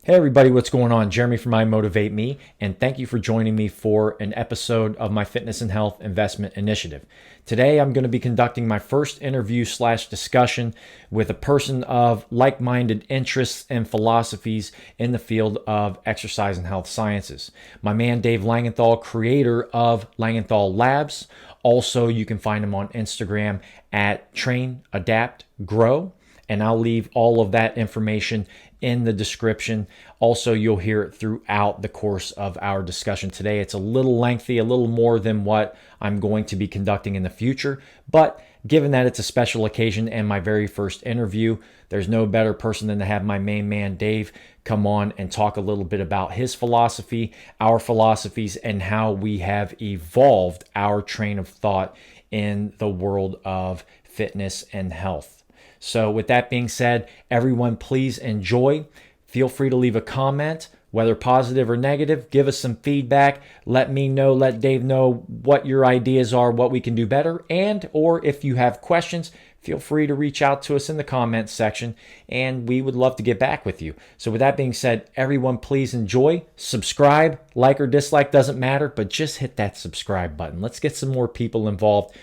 Hey everybody, what's going on? Jeremy from I Motivate Me, and thank you for joining me for an episode of my fitness and health investment initiative. Today, I'm going to be conducting my first interview slash discussion with a person of like-minded interests and philosophies in the field of exercise and health sciences. My man Dave Langenthal, creator of Langenthal Labs. Also, you can find him on Instagram at Train, Adapt, Grow, and I'll leave all of that information in the description. Also, you'll hear it throughout the course of our discussion today. It's a little lengthy, a little more than what I'm going to be conducting in the future, but given that it's a special occasion and my very first interview, there's no better person than to have my main man Dave come on and talk a little bit about his philosophy, our philosophies, and how we have evolved our train of thought in the world of fitness and health. So, with that being said, everyone, please enjoy. Feel free to leave a comment, whether positive or negative. Give us some feedback. Let me know, let Dave know what your ideas are, what we can do better. And, or if you have questions, feel free to reach out to us in the comments section, and we would love to get back with you. So, with that being said, everyone, please enjoy. Subscribe, like or dislike, doesn't matter, but just hit that subscribe button. Let's get some more people involved.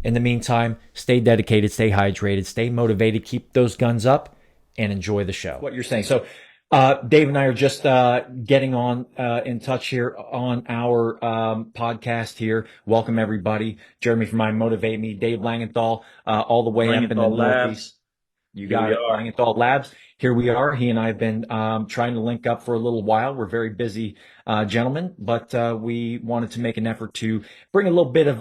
In the meantime, stay dedicated, stay hydrated, stay motivated, keep those guns up, and enjoy the show. What you're saying. So, Dave and I are just getting on in touch here on our podcast here. Welcome, everybody. Jeremy from I Motivate Me, Dave Langenthal, all the way up in the Langenthal Northeast. Labs. You Here got we it, are. Langenthal Labs. Here we are. He and I have been trying to link up for a little while. We're very busy gentlemen, but we wanted to make an effort to bring a little bit of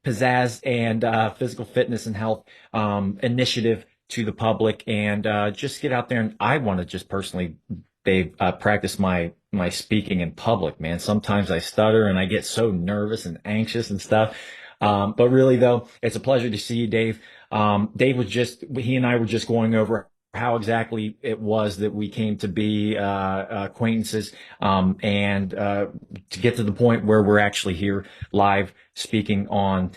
pizzazz and physical fitness and health initiative to the public, and just get out there. And I want to just personally, Dave, practice my speaking in public. Man, sometimes I stutter and I get so nervous and anxious and stuff. But really, though, it's a pleasure to see you, Dave. He and I were just going over how exactly it was that we came to be acquaintances, and to get to the point where we're actually here live speaking on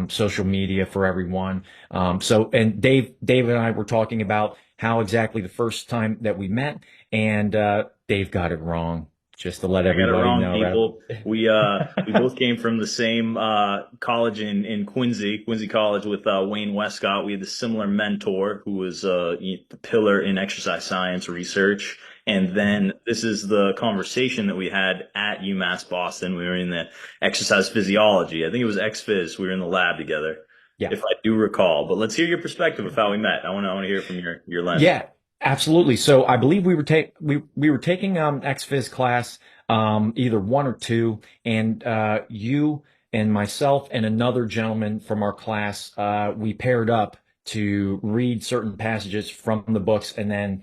social media for everyone. And Dave and I were talking about how exactly the first time that we met, and Dave got it wrong. Just to let I got it everybody wrong, know, right? people. We both came from the same college in Quincy College with Wayne Westcott. We had the similar mentor who was the pillar in exercise science research. And then this is the conversation that we had at UMass Boston. We were in the exercise physiology. I think it was ex-phys. We were in the lab together, Yeah. if I do recall. But let's hear your perspective of how we met. I want to hear from your lens. Yeah, absolutely. So I believe we were taking ex-phys class, either one or two, and you and myself and another gentleman from our class, we paired up to read certain passages from the books and then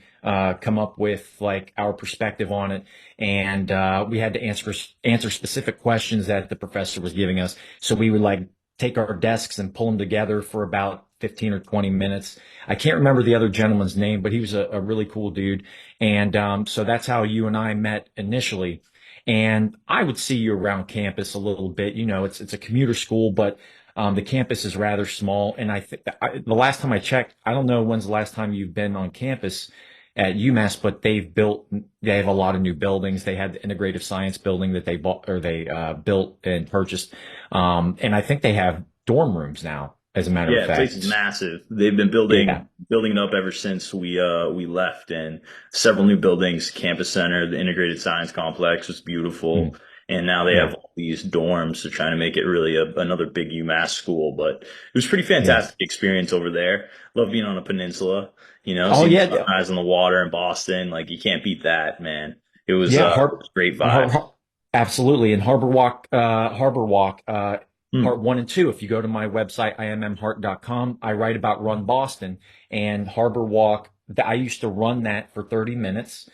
come up with like our perspective on it. And we had to answer specific questions that the professor was giving us. So we would like take our desks and pull them together for about 15 or 20 minutes. I can't remember the other gentleman's name, but he was a really cool dude. And so that's how you and I met initially. And I would see you around campus a little bit. You know, it's a commuter school, but the campus is rather small. And I think the last time I checked, I don't know when's the last time you've been on campus at UMass, but they have a lot of new buildings. They had the integrative science building that they bought or they built and purchased. And I think they have dorm rooms now, as a matter of Yeah, the place is fact. massive. They've been Yeah. building it up ever since we left, and several new buildings, campus center, the integrated science complex was beautiful, Mm. and now they Yeah. have all these dorms. They're trying to make it really another big UMass school, but it was pretty Yeah. fantastic experience over there. Love being on a peninsula, Oh seeing the yeah. Yeah. sunrise on the water in Boston. Like you can't beat that, man. Yeah. It was great vibes. Har- Absolutely. And Harbor Walk, Hmm. part one and two. If you go to my website, immheart.com, I write about Run Boston and Harbor Walk. I used to run that for 30 minutes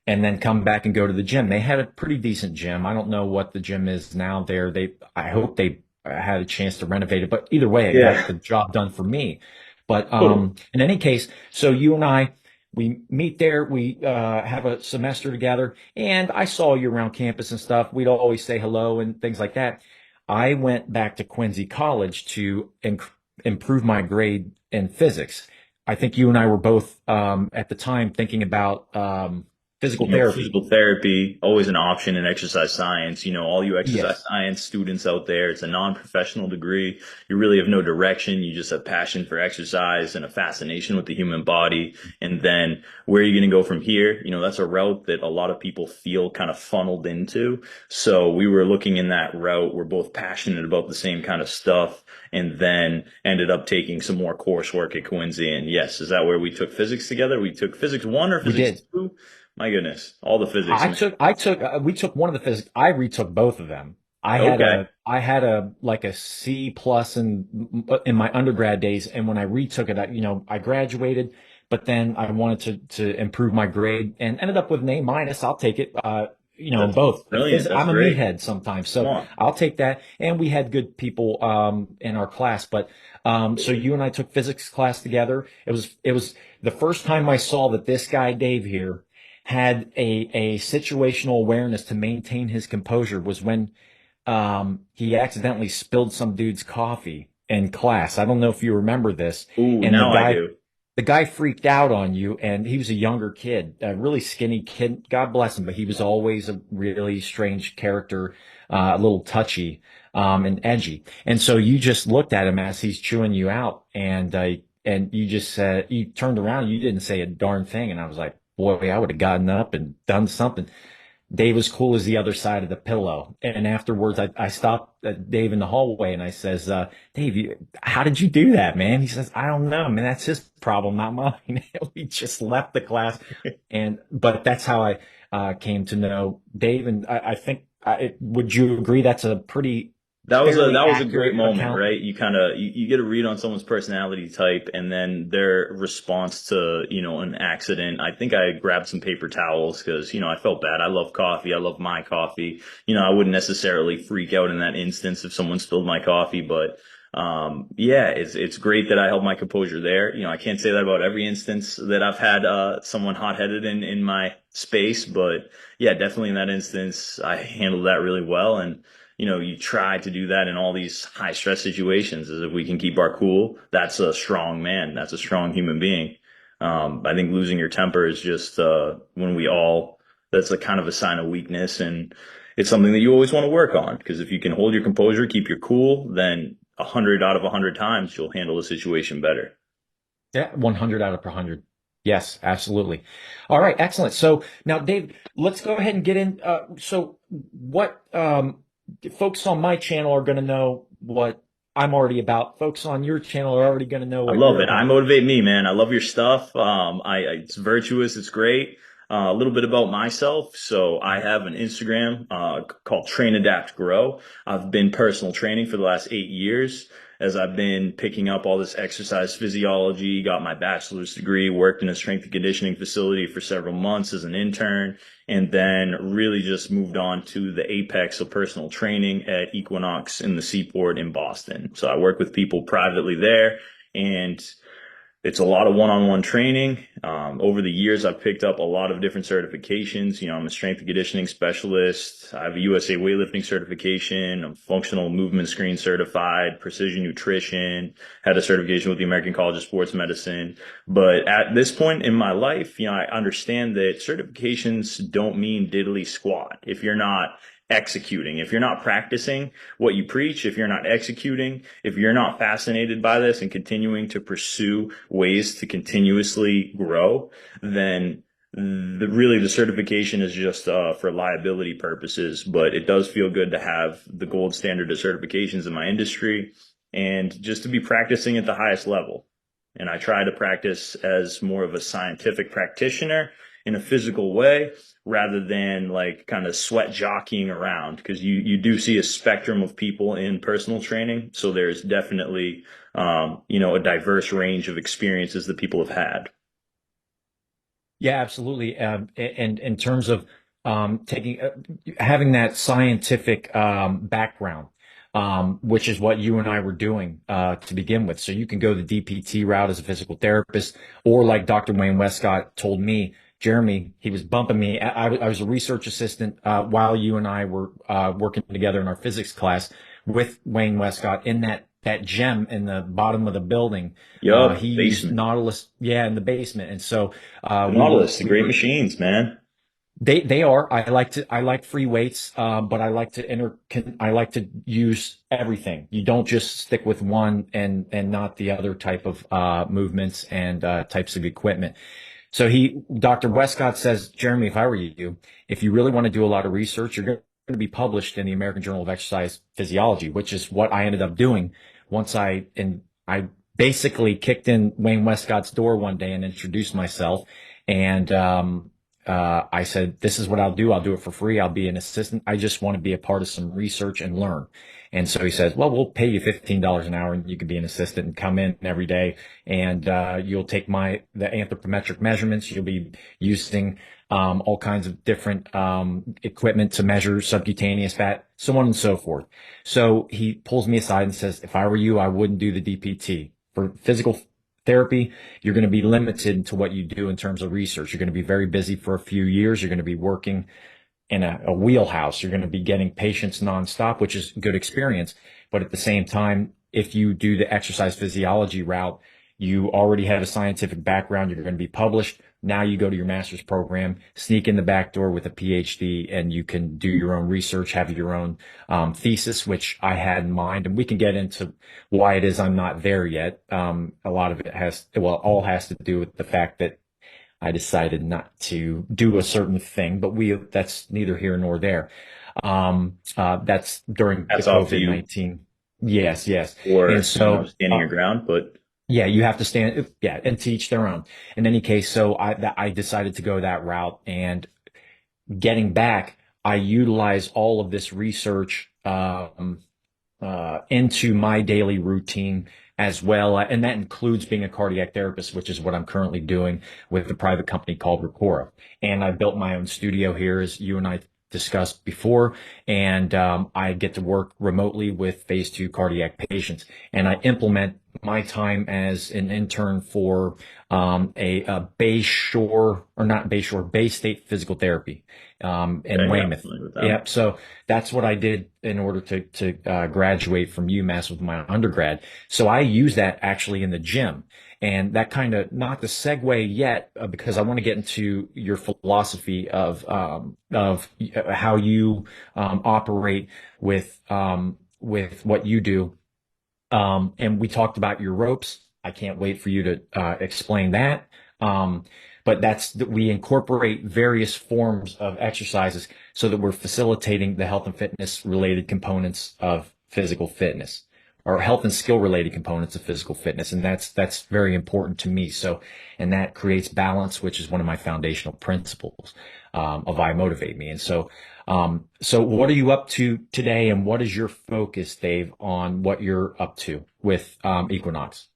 and then come back and go to the gym. They had a pretty decent gym. I don't know what the gym is now there. I hope they had a chance to renovate it, but either way, it got Yeah. the job done for me. But Cool. in any case, so you and I, we meet there, we have a semester together, and I saw you around campus and stuff. We'd always say hello and things like that. I went back to Quincy College to improve my grade in physics. I think you and I were both at the time thinking about Physical You know, therapy. physical therapy, always an option in exercise science. You know, all you exercise Yes. science students out there, it's a non-professional degree. You really have no direction. You just have passion for exercise and a fascination with the human body. And then where are you going to go from here? You know, that's a route that a lot of people feel kind of funneled into. So we were looking in that route. We're both passionate about the same kind of stuff, and then ended up taking some more coursework at Quincy. And yes, is that where we took physics together? We took physics one or We physics did. two? My goodness, all the physics, I man. took, I took, we took one of the physics. I retook both of them. Okay. I had a like a C plus in my undergrad days, and when I retook it, I graduated, but then I wanted to improve my grade and ended up with an A minus. I'll take it. That's Both. brilliant. That's I'm a great. meathead sometimes, Come so on. I'll take that. And we had good people in our class, but so you and I took physics class together. It was the first time I saw that this guy Dave here had a situational awareness to maintain his composure was when he accidentally spilled some dude's coffee in class. I don't know if you remember this. Ooh, And now I do. the guy freaked out on you, and he was a younger kid, a really skinny kid. God bless him, but he was always a really strange character, a little touchy, and edgy. And so you just looked at him as he's chewing you out, and you just said, you turned around, you didn't say a darn thing. And I was like, boy, I would have gotten up and done something. Dave was cool as the other side of the pillow. And afterwards, I stopped Dave in the hallway and I says, Dave, how did you do that, man? He says, I don't know, man. That's his problem, not mine. We just left the class. But that's how I came to know Dave. And I think, would you agree that's a pretty fairly That was a great accurate moment, account? right? You kind of you get a read on someone's personality type and then their response to, you know, an accident. I think I grabbed some paper towels because, you know, I felt bad. I love coffee. I love my coffee. You know, I wouldn't necessarily freak out in that instance if someone spilled my coffee, but yeah, it's great that I held my composure there. You know, I can't say that about every instance that I've had someone hot-headed in my space, but yeah, definitely in that instance I handled that really well. And you know, you try to do that in all these high stress situations as if we can keep our cool. That's a strong man. That's a strong human being. I think losing your temper is just, when we all, that's a kind of a sign of weakness. And it's something that you always want to work on because if you can hold your composure, keep your cool, then 100 out of 100 times you'll handle the situation better. Yeah, 100 out of 100. Yes, absolutely. All right, excellent. So now, Dave, let's go ahead and get in. So what folks on my channel are going to know what I'm already about. Folks on your channel are already going to know I what love you're it. I about. motivate me, man. I love your stuff. It's virtuous. It's great. A little bit about myself. So I have an Instagram, called Train, Adapt, Grow. I've been personal training for the last 8 years as I've been picking up all this exercise physiology, got my bachelor's degree, worked in a strength and conditioning facility for several months as an intern, and then really just moved on to the apex of personal training at Equinox in the Seaport in Boston. So I work with people privately there and it's a lot of one-on-one training. Over the years, I've picked up a lot of different certifications. You know, I'm a strength and conditioning specialist. I have a USA weightlifting certification. I'm functional movement screen certified, precision nutrition, had a certification with the American College of Sports Medicine. But at this point in my life, you know, I understand that certifications don't mean diddly squat. If you're not executing, if you're not practicing what you preach, if you're not executing, if you're not fascinated by this and continuing to pursue ways to continuously grow, then the certification is just for liability purposes. But it does feel good to have the gold standard of certifications in my industry and just to be practicing at the highest level. And I try to practice as more of a scientific practitioner in a physical way rather than like kind of sweat jockeying around because you do see a spectrum of people in personal training. So there's definitely, you know, a diverse range of experiences that people have had. Yeah, absolutely. And in terms of taking having that scientific background, which is what you and I were doing to begin with. So you can go the DPT route as a physical therapist, or like Dr. Wayne Westcott told me, Jeremy, he was bumping me. I was a research assistant while you and I were working together in our physics class with Wayne Westcott in that gym in the bottom of the building. He Yup, used basement. Nautilus, yeah, in the basement. And so The we were Nautilus, the we great were machines, man. They are. I like free weights, but I like to use everything. You don't just stick with one and not the other type of movements and types of equipment. So Dr. Westcott says, Jeremy, if I were you, if you really want to do a lot of research, you're going to be published in the American Journal of Exercise Physiology, which is what I ended up doing and I basically kicked in Wayne Westcott's door one day and introduced myself. And, I said, this is what I'll do. I'll do it for free. I'll be an assistant. I just want to be a part of some research and learn. And so he says, well, we'll pay you $15 an hour and you can be an assistant and come in every day and you'll take the anthropometric measurements. You'll be using all kinds of different equipment to measure subcutaneous fat, so on and so forth. So he pulls me aside and says, if I were you, I wouldn't do the DPT. For physical therapy, you're going to be limited to what you do in terms of research. You're going to be very busy for a few years. You're going to be working in a wheelhouse. You're going to be getting patients nonstop, which is a good experience. But at the same time, if you do the exercise physiology route, you already have a scientific background. You're going to be published. Now you go to your master's program, sneak in the back door with a PhD, and you can do your own research, have your own thesis, which I had in mind. And we can get into why it is I'm not there yet. A lot of it all has to do with the fact that I decided not to do a certain thing, but that's neither here nor there. That's during the Hats off to you COVID-19. Yes, yes. And for, so, standing your ground, but yeah, you have to stand, yeah, and teach their own. In any case, so I decided to go that route and getting back, I utilize all of this research, into my daily routine as well. And that includes being a cardiac therapist, which is what I'm currently doing with a private company called Recora. And I built my own studio here, as you and I discussed before. And I get to work remotely with phase two cardiac patients. And I implement my time as an intern for a Bay Shore, or not Bay Shore, Bay State Physical Therapy in okay, yeah, Weymouth. familiar with them. Yep. So that's what I did in order to graduate from UMass with my undergrad. So I use that actually in the gym. And that kind of not the segue yet, because I want to get into your philosophy of how you operate with what you do. And we talked about your ropes. I can't wait for you to explain that. Um, but we incorporate various forms of exercises so that we're facilitating the health and fitness related components of physical fitness, or health and skill related components of physical fitness. And that's very important to me. So, and that creates balance, which is one of my foundational principles, of I Motivate Me. And so what are you up to today, and what is your focus, Dave, on what you're up to with Equinox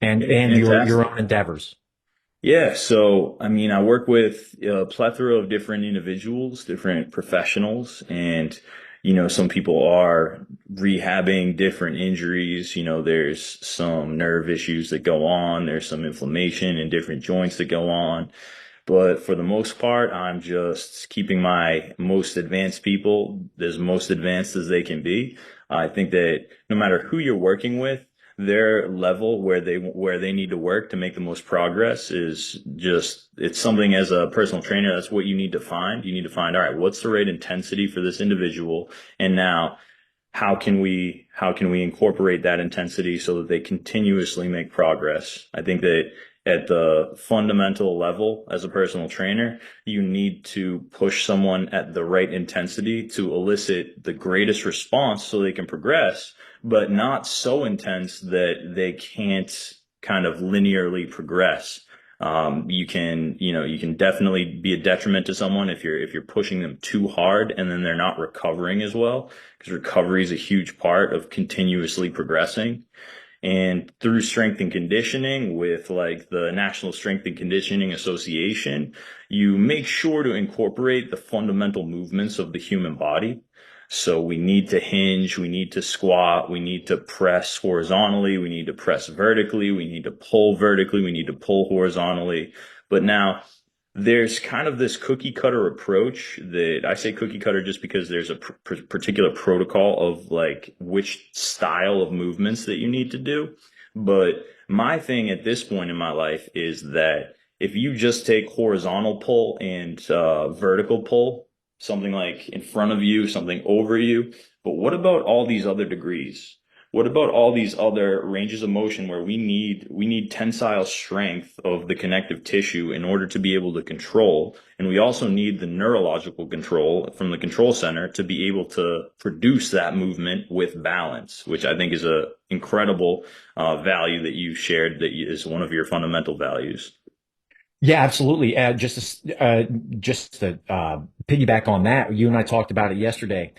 Okay, and your fantastic. own endeavors? Yeah, so I mean, I work with a plethora of different individuals, different professionals, and some people are rehabbing different injuries. There's some nerve issues that go on, there's some inflammation in different joints that go on. But for the most part, I'm just keeping my most advanced people as most advanced as they can be. I think that no matter who you're working with, their level where they need to work to make the most progress is just it's something as a personal trainer, that's what you need to find. You need to find, all right, what's the right intensity for this individual? And now how can we incorporate that intensity so that they continuously make progress? I think that at the fundamental level as a personal trainer, you need to push someone at the right intensity to elicit the greatest response so they can progress, but not so intense that they can't kind of linearly progress. You can definitely be a detriment to someone if you're pushing them too hard and then they're not recovering as well, because recovery is a huge part of continuously progressing. And through strength and conditioning with like the National Strength and Conditioning Association, you make sure to incorporate the fundamental movements of the human body. So we need to hinge, we need to squat, we need to press horizontally, we need to press vertically, we need to pull vertically, we need to pull horizontally. But now there's kind of this cookie cutter approach. That I say cookie cutter just because there's a particular protocol of like which style of movements that you need to do. But my thing at this point in my life is that if you just take horizontal pull and vertical pull, something like in front of you, something over you, but what about all these other degrees? What about all these other ranges of motion where we need tensile strength of the connective tissue in order to be able to control, and we also need the neurological control from the control center to be able to produce that movement with balance, which I think is a incredible value that you shared that is one of your fundamental values. Yeah, absolutely. Just to piggyback on that, you and I talked about it yesterday.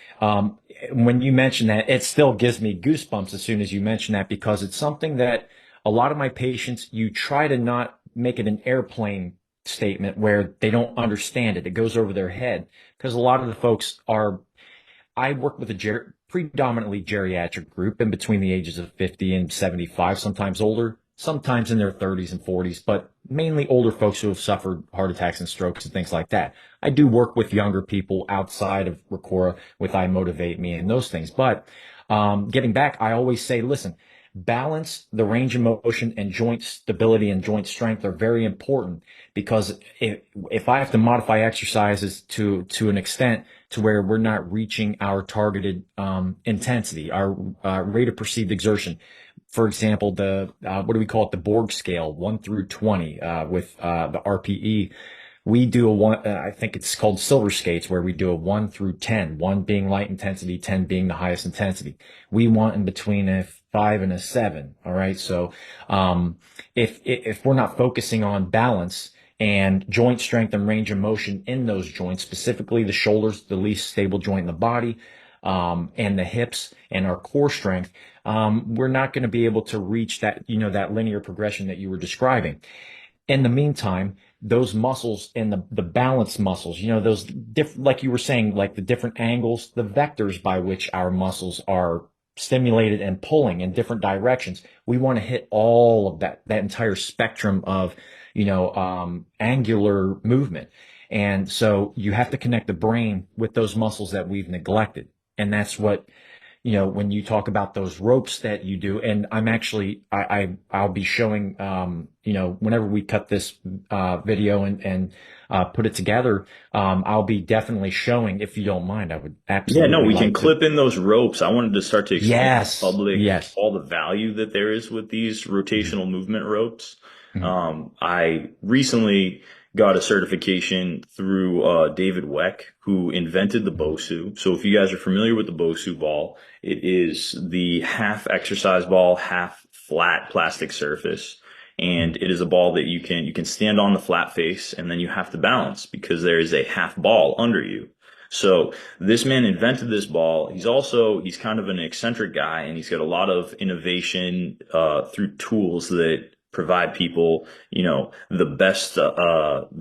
When you mentioned that, it still gives me goosebumps as soon as you mention that, because it's something that a lot of my patients, you try to not make it an airplane statement where they don't understand it. It goes over their head because a lot of the folks are I work with a predominantly geriatric group in between the ages of 50 and 75, sometimes older, sometimes in their 30s and 40s, but mainly older folks who have suffered heart attacks and strokes and things like that. I do work with younger people outside of Recora with I Motivate Me and those things. But getting back, I always say, listen, balance, the range of motion, and joint stability and joint strength are very important, because if I have to modify exercises to an extent to where we're not reaching our targeted intensity, our rate of perceived exertion. For example, the what do we call it? The Borg scale, 1 through 20, with the RPE. We do a one, I think it's called silver skates, where we do a 1 through 10, one being light intensity, 10 being the highest intensity. We want in between a 5 and a 7. All right. So, if we're not focusing on balance and joint strength and range of motion in those joints, specifically the shoulders, the least stable joint in the body, and the hips and our core strength, we're not going to be able to reach that, that linear progression that you were describing. In the meantime, those muscles and the balance muscles, those different, like you were saying, like the different angles, the vectors by which our muscles are stimulated and pulling in different directions. We want to hit all of that entire spectrum of, angular movement. And so you have to connect the brain with those muscles that we've neglected. And that's what, when you talk about those ropes that you do, and I'm actually, I'll be showing, whenever we cut this, video and put it together, I'll be definitely showing, if you don't mind, I would Yeah, no, absolutely we can like to. clip in those ropes. I wanted to start to explain to the Yes. public Yes. all the value that there is with these Mhm. rotational movement ropes. Mhm. I recently got a certification through David Weck, who invented the Mhm. Bosu. So if you guys are familiar with the Bosu ball, it is the half exercise ball, half flat plastic surface. And Mhm. it is a ball that you can stand on the flat face, and then you have to balance because there is a half ball under you. So this man invented this ball. He's kind of an eccentric guy, and he's got a lot of innovation through tools that provide people, the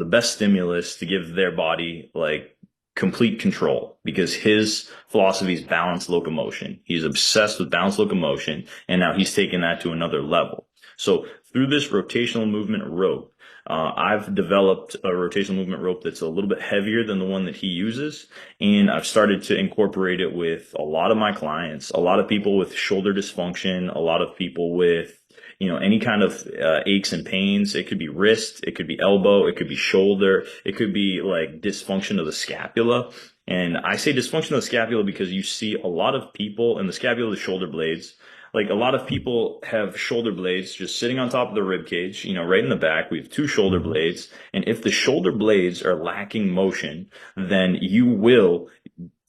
best stimulus to give their body like complete control, because his philosophy is balanced locomotion. He's obsessed with balanced locomotion, and now he's taken that to another level. So through this rotational movement rope, I've developed a rotational movement rope that's a little bit heavier than the one that he uses. And I've started to incorporate it with a lot of my clients, a lot of people with shoulder dysfunction, a lot of people with, any kind of aches and pains. It could be wrist, it could be elbow, it could be shoulder, it could be like dysfunction of the scapula. And I say dysfunction of the scapula because you see a lot of people in the scapula, the shoulder blades. Like a lot of people have shoulder blades just sitting on top of the rib cage, right in the back. We have two shoulder Mhm. blades. And if the shoulder blades are lacking motion, then you will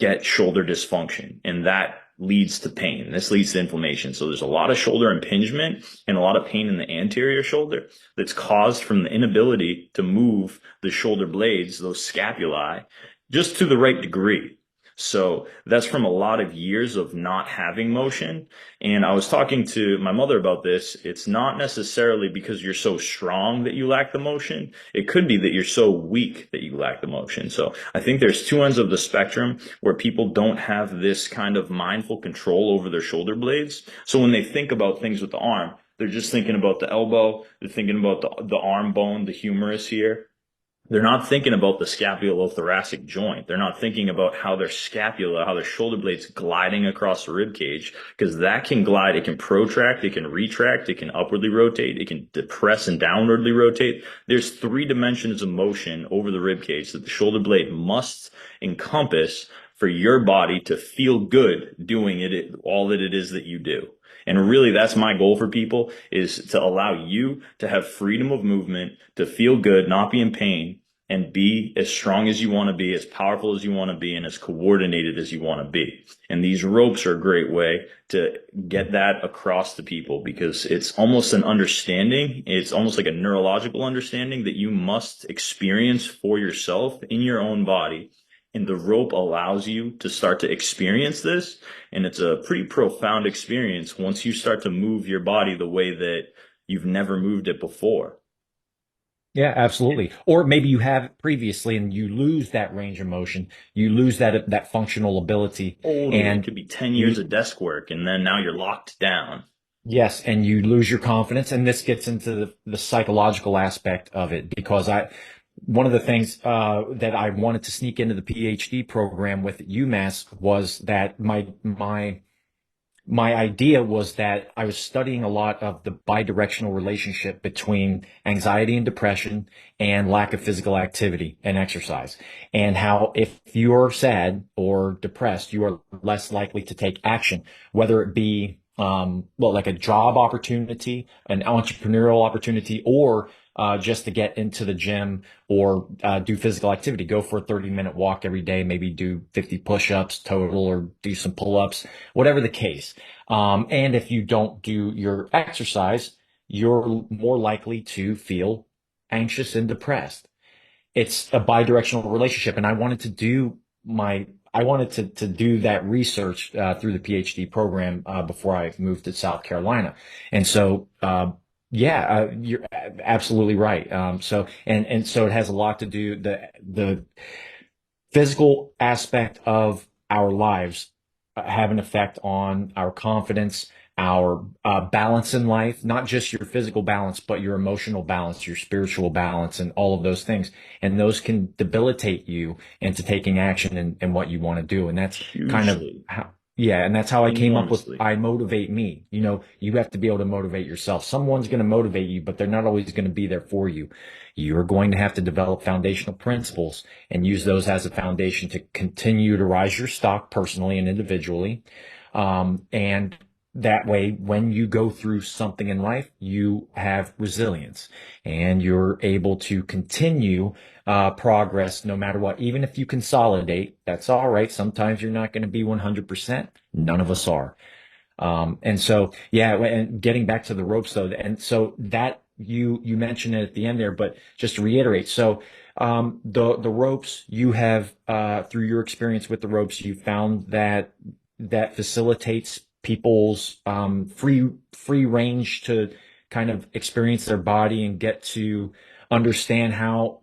get shoulder dysfunction, and that leads to pain. This leads to inflammation. So there's a lot of shoulder impingement and a lot of pain in the anterior shoulder that's caused from the inability to move the shoulder blades, those scapulae, just to the right degree. So that's from a lot of years of not having motion. And I was talking to my mother about this. It's not necessarily because you're so strong that you lack the motion. It could be that you're so weak that you lack the motion. So I think there's two ends of the spectrum where people don't have this kind of mindful control over their shoulder blades. So when they think about things with the arm, they're just thinking about the elbow. They're thinking about the arm bone, the humerus here. They're not thinking about the scapulothoracic joint. They're not thinking about how their scapula, how their shoulder blades gliding across the rib cage, because that can glide. It can protract, it can retract, it can upwardly rotate, it can depress and downwardly rotate. There's three dimensions of motion over the rib cage that the shoulder blade must encompass for your body to feel good doing all that it is that you do. And really, that's my goal for people, is to allow you to have freedom of movement, to feel good, not be in pain, and be as strong as you want to be, as powerful as you want to be, and as coordinated as you want to be. And these ropes are a great way to get that across to people, because it's almost an understanding. It's almost like a neurological understanding that you must experience for yourself in your own body. And the rope allows you to start to experience this. And it's a pretty profound experience once you start to move your body the way that you've never moved it before. Yeah, absolutely. Or maybe you have previously and you lose that range of motion, you lose that functional ability, Totally. It and could be 10 years you of desk work, and then now you're locked down. yes, and you lose your confidence. And this gets into the psychological aspect of it, because one of the things that I wanted to sneak into the PhD program with UMass was that my idea was that I was studying a lot of the bidirectional relationship between anxiety and depression and lack of physical activity and exercise, and how if you're sad or depressed, you are less likely to take action, whether it be well, like a job opportunity, an entrepreneurial opportunity, or just to get into the gym or do physical activity, go for a 30-minute walk every day, maybe do 50 push-ups total or do some pull-ups, whatever the case. And if you don't do your exercise, you're more likely to feel anxious and depressed. It's a bidirectional relationship. And I wanted to do that research through the PhD program before I moved to South Carolina. And so, yeah, you're absolutely right. And so it has a lot to do, the physical aspect of our lives have an effect on our confidence, our balance in life, not just your physical balance, but your emotional balance, your spiritual balance, and all of those things. And those can debilitate you into taking action in what you want to do. And that's kind of Hugely, how, yeah, and that's how I came up with enormously. I motivate me. You know, you have to be able to motivate yourself. Someone's going to motivate you, but they're not always going to be there for you. You're going to have to develop foundational principles and use those as a foundation to continue to rise your stock personally and individually. And that way, when you go through something in life, you have resilience and you're able to continue progress no matter what. Even if you consolidate, that's all right. Sometimes you're not going to be 100%. None of us are. And so, yeah, and getting back to the ropes though, and so that you mentioned it at the end there, but just to reiterate, so the ropes you have through your experience with the ropes, you found that facilitates people's free range to kind of experience their body and get to understand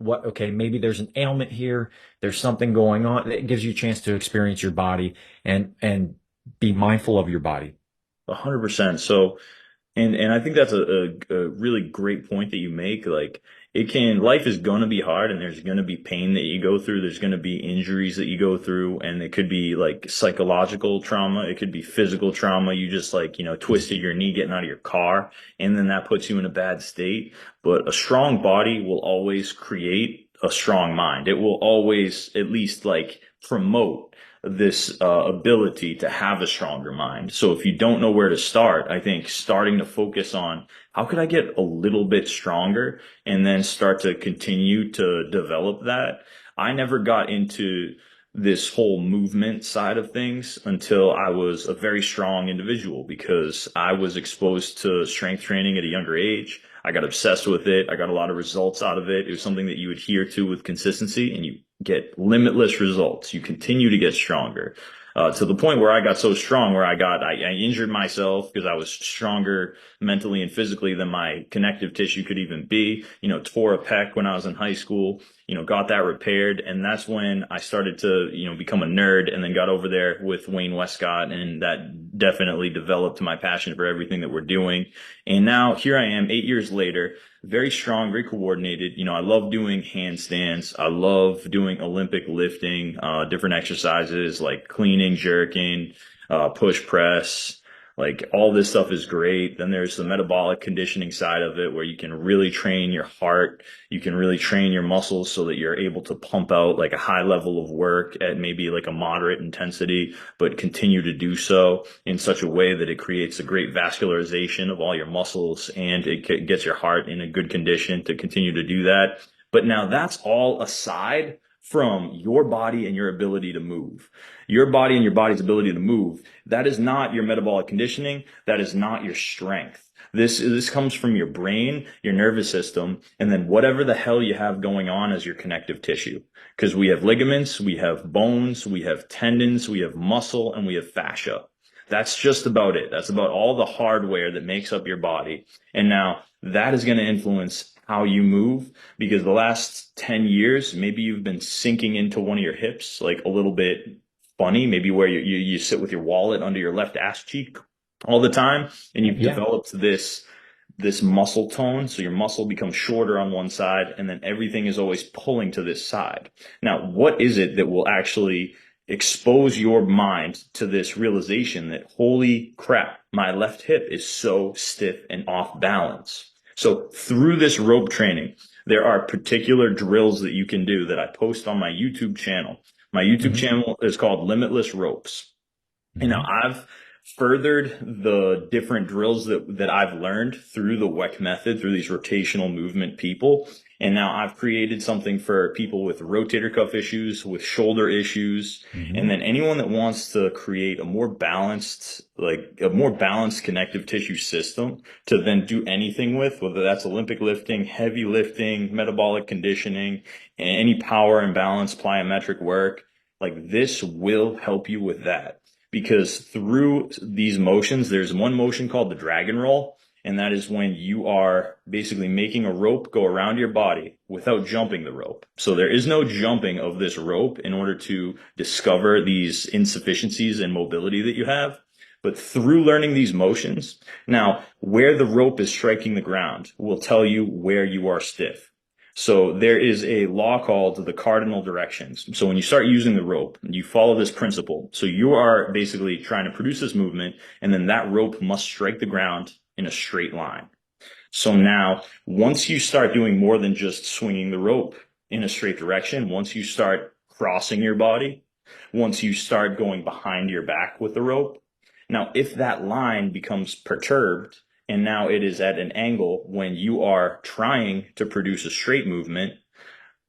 okay, maybe there's an ailment here, there's something going on. It gives you a chance to experience your body and be mindful of your body. 100%. So, and I think that's a really great point that you make. Like, life is going to be hard, and there's going to be pain that you go through. There's going to be injuries that you go through, and it could be like psychological trauma. It could be physical trauma. You just, like, twisted your knee getting out of your car, and then that puts you in a bad state. But a strong body will always create a strong mind. It will always at least like promote this ability to have a stronger mind. So if you don't know where to start, I think starting to focus on how could I get a little bit stronger, and then start to continue to develop that. I never got into this whole movement side of things until I was a very strong individual, because I was exposed to strength training at a younger age. I got obsessed with it. I got a lot of results out of it. It was something that you adhere to with consistency, and you get limitless results. You continue to get stronger. To the point where I got so strong where I injured myself because I was stronger mentally and physically than my connective tissue could even be. Tore a pec when I was in high school, got that repaired. And that's when I started to, become a nerd, and then got over there with Wayne Westcott and that definitely developed my passion for everything that we're doing. And now here I am 8 years later, very strong, very coordinated. You know, I love doing handstands. I love doing Olympic lifting, different exercises like cleaning, jerking, push press. Like all this stuff is great. Then there's the metabolic conditioning side of it where you can really train your heart. You can really train your muscles so that you're able to pump out like a high level of work at maybe like a moderate intensity, but continue to do so in such a way that it creates a great vascularization of all your muscles and it gets your heart in a good condition to continue to do that. But now that's all aside from your body and your ability to move. Your body and your body's ability to move, that is not your metabolic conditioning. That is not your strength. This comes from your brain, your nervous system, and then whatever the hell you have going on as your connective tissue. Because we have ligaments, we have bones, we have tendons, we have muscle, and we have fascia. That's just about it. That's about all the hardware that makes up your body. And now that is going to influence how you move because the last 10 years, maybe you've been sinking into one of your hips like a little bit funny, maybe where you sit with your wallet under your left ass cheek all the time and you've Yeah. developed this muscle tone. So your muscle becomes shorter on one side and then everything is always pulling to this side. Now, what is it that will actually expose your mind to this realization that holy crap, my left hip is so stiff and off balance? So through this rope training, there are particular drills that you can do that I post on my YouTube channel. My YouTube Hmm. channel is called Limitless Ropes. You know, Hmm. I've furthered the different drills that I've learned through the WEC method, through these rotational movement people. And now I've created something for people with rotator cuff issues, with shoulder issues, and Hmm. then anyone that wants to create a more balanced, like a more balanced connective tissue system to then do anything with, whether that's Olympic lifting, heavy lifting, metabolic conditioning, any power and balance plyometric work. Like this will help you with that because through these motions, there's one motion called the dragon roll. And that is when you are basically making a rope go around your body without jumping the rope. So there is no jumping of this rope in order to discover these insufficiencies in mobility that you have. But through learning these motions, now where the rope is striking the ground will tell you where you are stiff. So there is a law called the cardinal directions. So when you start using the rope, you follow this principle. So you are basically trying to produce this movement, and then that rope must strike the ground in a straight line. So now, once you start doing more than just swinging the rope in a straight direction, once you start crossing your body, once you start going behind your back with the rope, now if that line becomes perturbed and now it is at an angle when you are trying to produce a straight movement,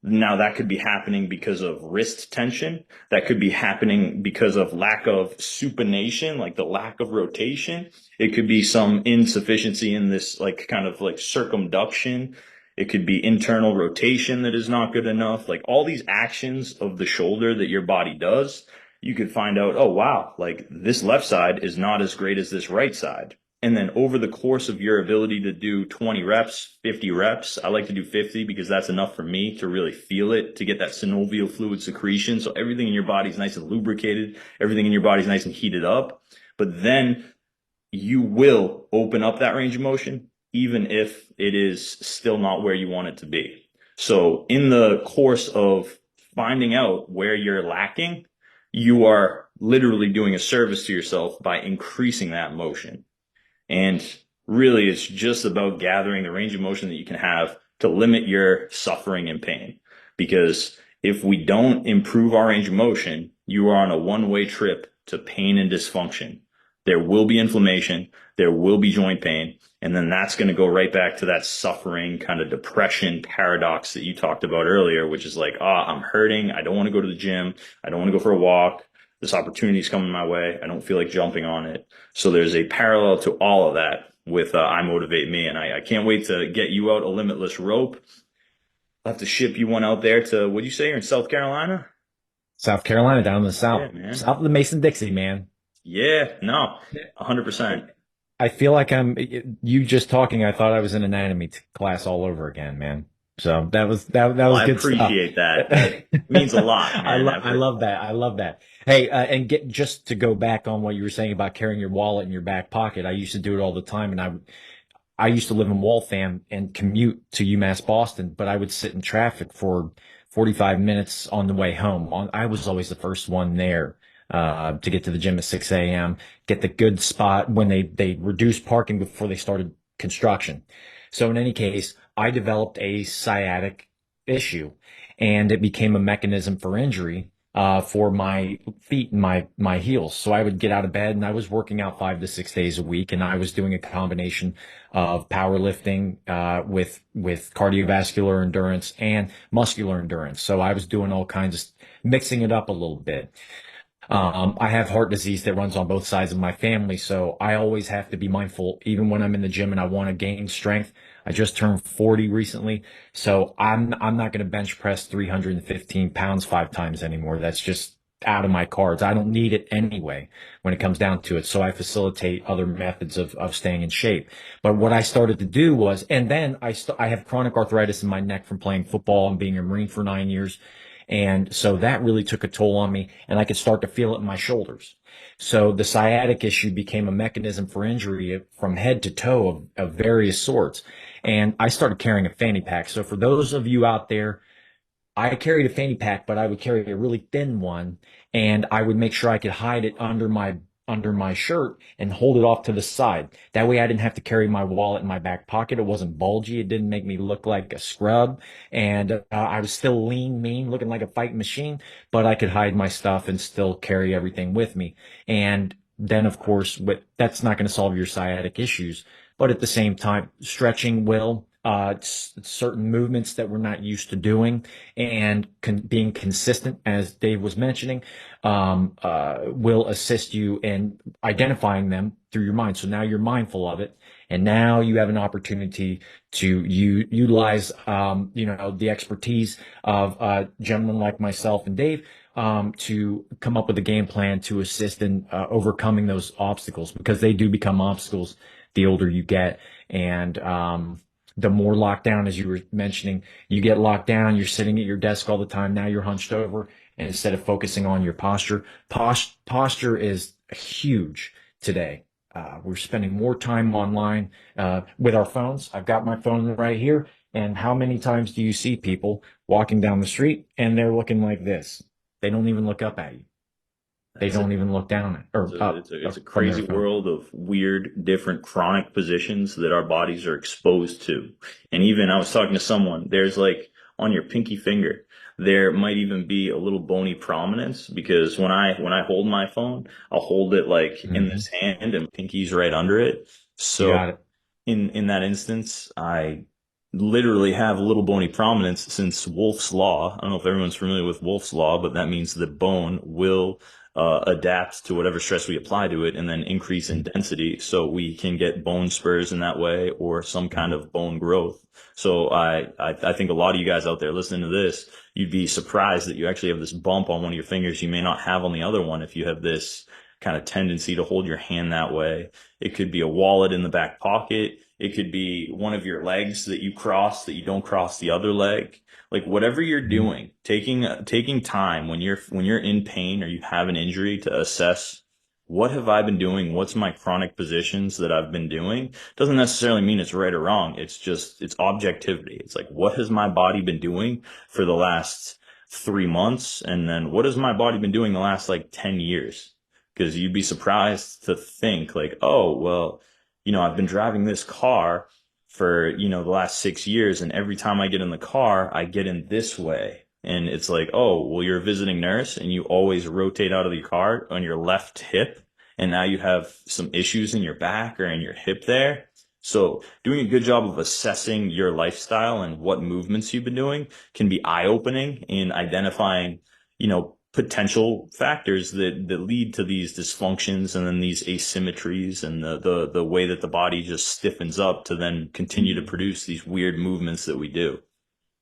now that could be happening because of wrist tension. That could be happening because of lack of supination, like the lack of rotation. It could be some insufficiency in this like kind of like circumduction. It could be internal rotation that is not good enough. Like all these actions of the shoulder that your body does, you could find out, oh wow, like this left side is not as great as this right side. And then over the course of your ability to do 20 reps, 50 reps, I like to do 50 because that's enough for me to really feel it, to get that synovial fluid secretion. So everything in your body is nice and lubricated. Everything in your body is nice and heated up. But then you will open up that range of motion, even if it is still not where you want it to be. So in the course of finding out where you're lacking, you are literally doing a service to yourself by increasing that motion. And really, it's just about gathering the range of motion that you can have to limit your suffering and pain. Because if we don't improve our range of motion, you are on a one-way trip to pain and dysfunction. There will be inflammation, there will be joint pain, and then that's going to go right back to that suffering kind of depression paradox that you talked about earlier, which is like, I'm hurting. I don't want to go to the gym. I don't want to go for a walk. This opportunity is coming my way. I don't feel like jumping on it. So there's a parallel to all of that with I Motivate Me. And I can't wait to get you out a limitless rope. I'll have to ship you one out there to, what'd you say, you're in South Carolina? South Carolina, down in the Yeah, south, man. south of the Mason-Dixie, man. Yeah, no, 100%. I feel like you just talking. I thought I was in anatomy class all over again, man. So that Well, was I good stuff. appreciate that. That means a lot, man. I love that. I love that. Hey, and get just to go back on what you were saying about carrying your wallet in your back pocket. I used to do it all the time, and I used to live in Waltham and commute to UMass Boston, but I would sit in traffic for 45 minutes on the way home. I was always the first one there to get to the gym at 6 a.m., get the good spot when they reduced parking before they started construction. So in any case, I developed a sciatic issue and it became a mechanism for injury for my feet and my heels. So I would get out of bed and I was working out 5 to 6 days a week, and I was doing a combination of powerlifting with cardiovascular endurance and muscular endurance. So I was doing all kinds of mixing it up a little bit. I have heart disease that runs on both sides of my family, so I always have to be mindful, even when I'm in the gym and I want to gain strength. I just turned 40 recently, so I'm not going to bench press 315 pounds 5 times anymore. That's just out of my cards. I don't need it anyway when it comes down to it. So I facilitate other methods of staying in shape. But what I started to do was, and then I have chronic arthritis in my neck from playing football and being a Marine for 9 years. And so that really took a toll on me, and I could start to feel it in my shoulders. So the sciatic issue became a mechanism for injury from head to toe of various sorts. And I started carrying a fanny pack. So for those of you out there, I carried a fanny pack, but I would carry a really thin one, and I would make sure I could hide it under my shirt and hold it off to the side. That way I didn't have to carry my wallet in my back pocket. It wasn't bulgy. It didn't make me look like a scrub. And I was still lean, mean, looking like a fighting machine, but I could hide my stuff and still carry everything with me. And then, of course, that's not going to solve your sciatic issues. But at the same time, stretching will, certain movements that we're not used to doing, and being consistent, as Dave was mentioning, will assist you in identifying them through your mind. So now you're mindful of it, and now you have an opportunity to utilize, the expertise of gentlemen like myself and Dave. To come up with a game plan to assist in overcoming those obstacles, because they do become obstacles the older you get. And the more locked down, as you were mentioning, you get locked down, you're sitting at your desk all the time. Now you're hunched over. And instead of focusing on your posture is huge today. We're spending more time online with our phones. I've got my phone right here. And how many times do you see people walking down the street and they're looking like this? They don't even look up at you. They That's don't even look down at or up, it's a up from their crazy phone. world of weird, different chronic positions that our bodies are exposed to. And even I was talking to someone, there's like on your pinky finger, there might even be a little bony prominence because when I hold my phone, I'll hold it like in Hmm. this hand and pinky's right under it. You So got it. in that instance, I literally have a little bony prominence since Wolff's Law. I don't know if everyone's familiar with Wolff's Law, but that means the bone will adapt to whatever stress we apply to it and then increase in density so we can get bone spurs in that way or some kind Mhm. of bone growth. So I think a lot of you guys out there listening to this, you'd be surprised that you actually have this bump on one of your fingers you may not have on the other one if you have this kind of tendency to hold your hand that way. It could be a wallet in the back pocket. It could be one of your legs that you cross that you don't cross the other leg. Like whatever you're Mhm. doing, taking time when you're in pain or you have an injury to assess what have I been doing? What's my chronic positions that I've been doing? Doesn't necessarily mean it's right or wrong. It's just it's objectivity. It's like what has my body been doing for the last 3 months, and then what has my body been doing the last like 10 years? Because you'd be surprised to think like, oh, well, I've been driving this car for, the last 6 years, and every time I get in the car, I get in this way. And it's like, oh, well, you're a visiting nurse and you always rotate out of the car on your left hip. And now you have some issues in your back or in your hip there. So doing a good job of assessing your lifestyle and what movements you've been doing can be eye-opening in identifying potential factors that lead to these dysfunctions and then these asymmetries and the way that the body just stiffens up to then continue to produce these weird movements that we do.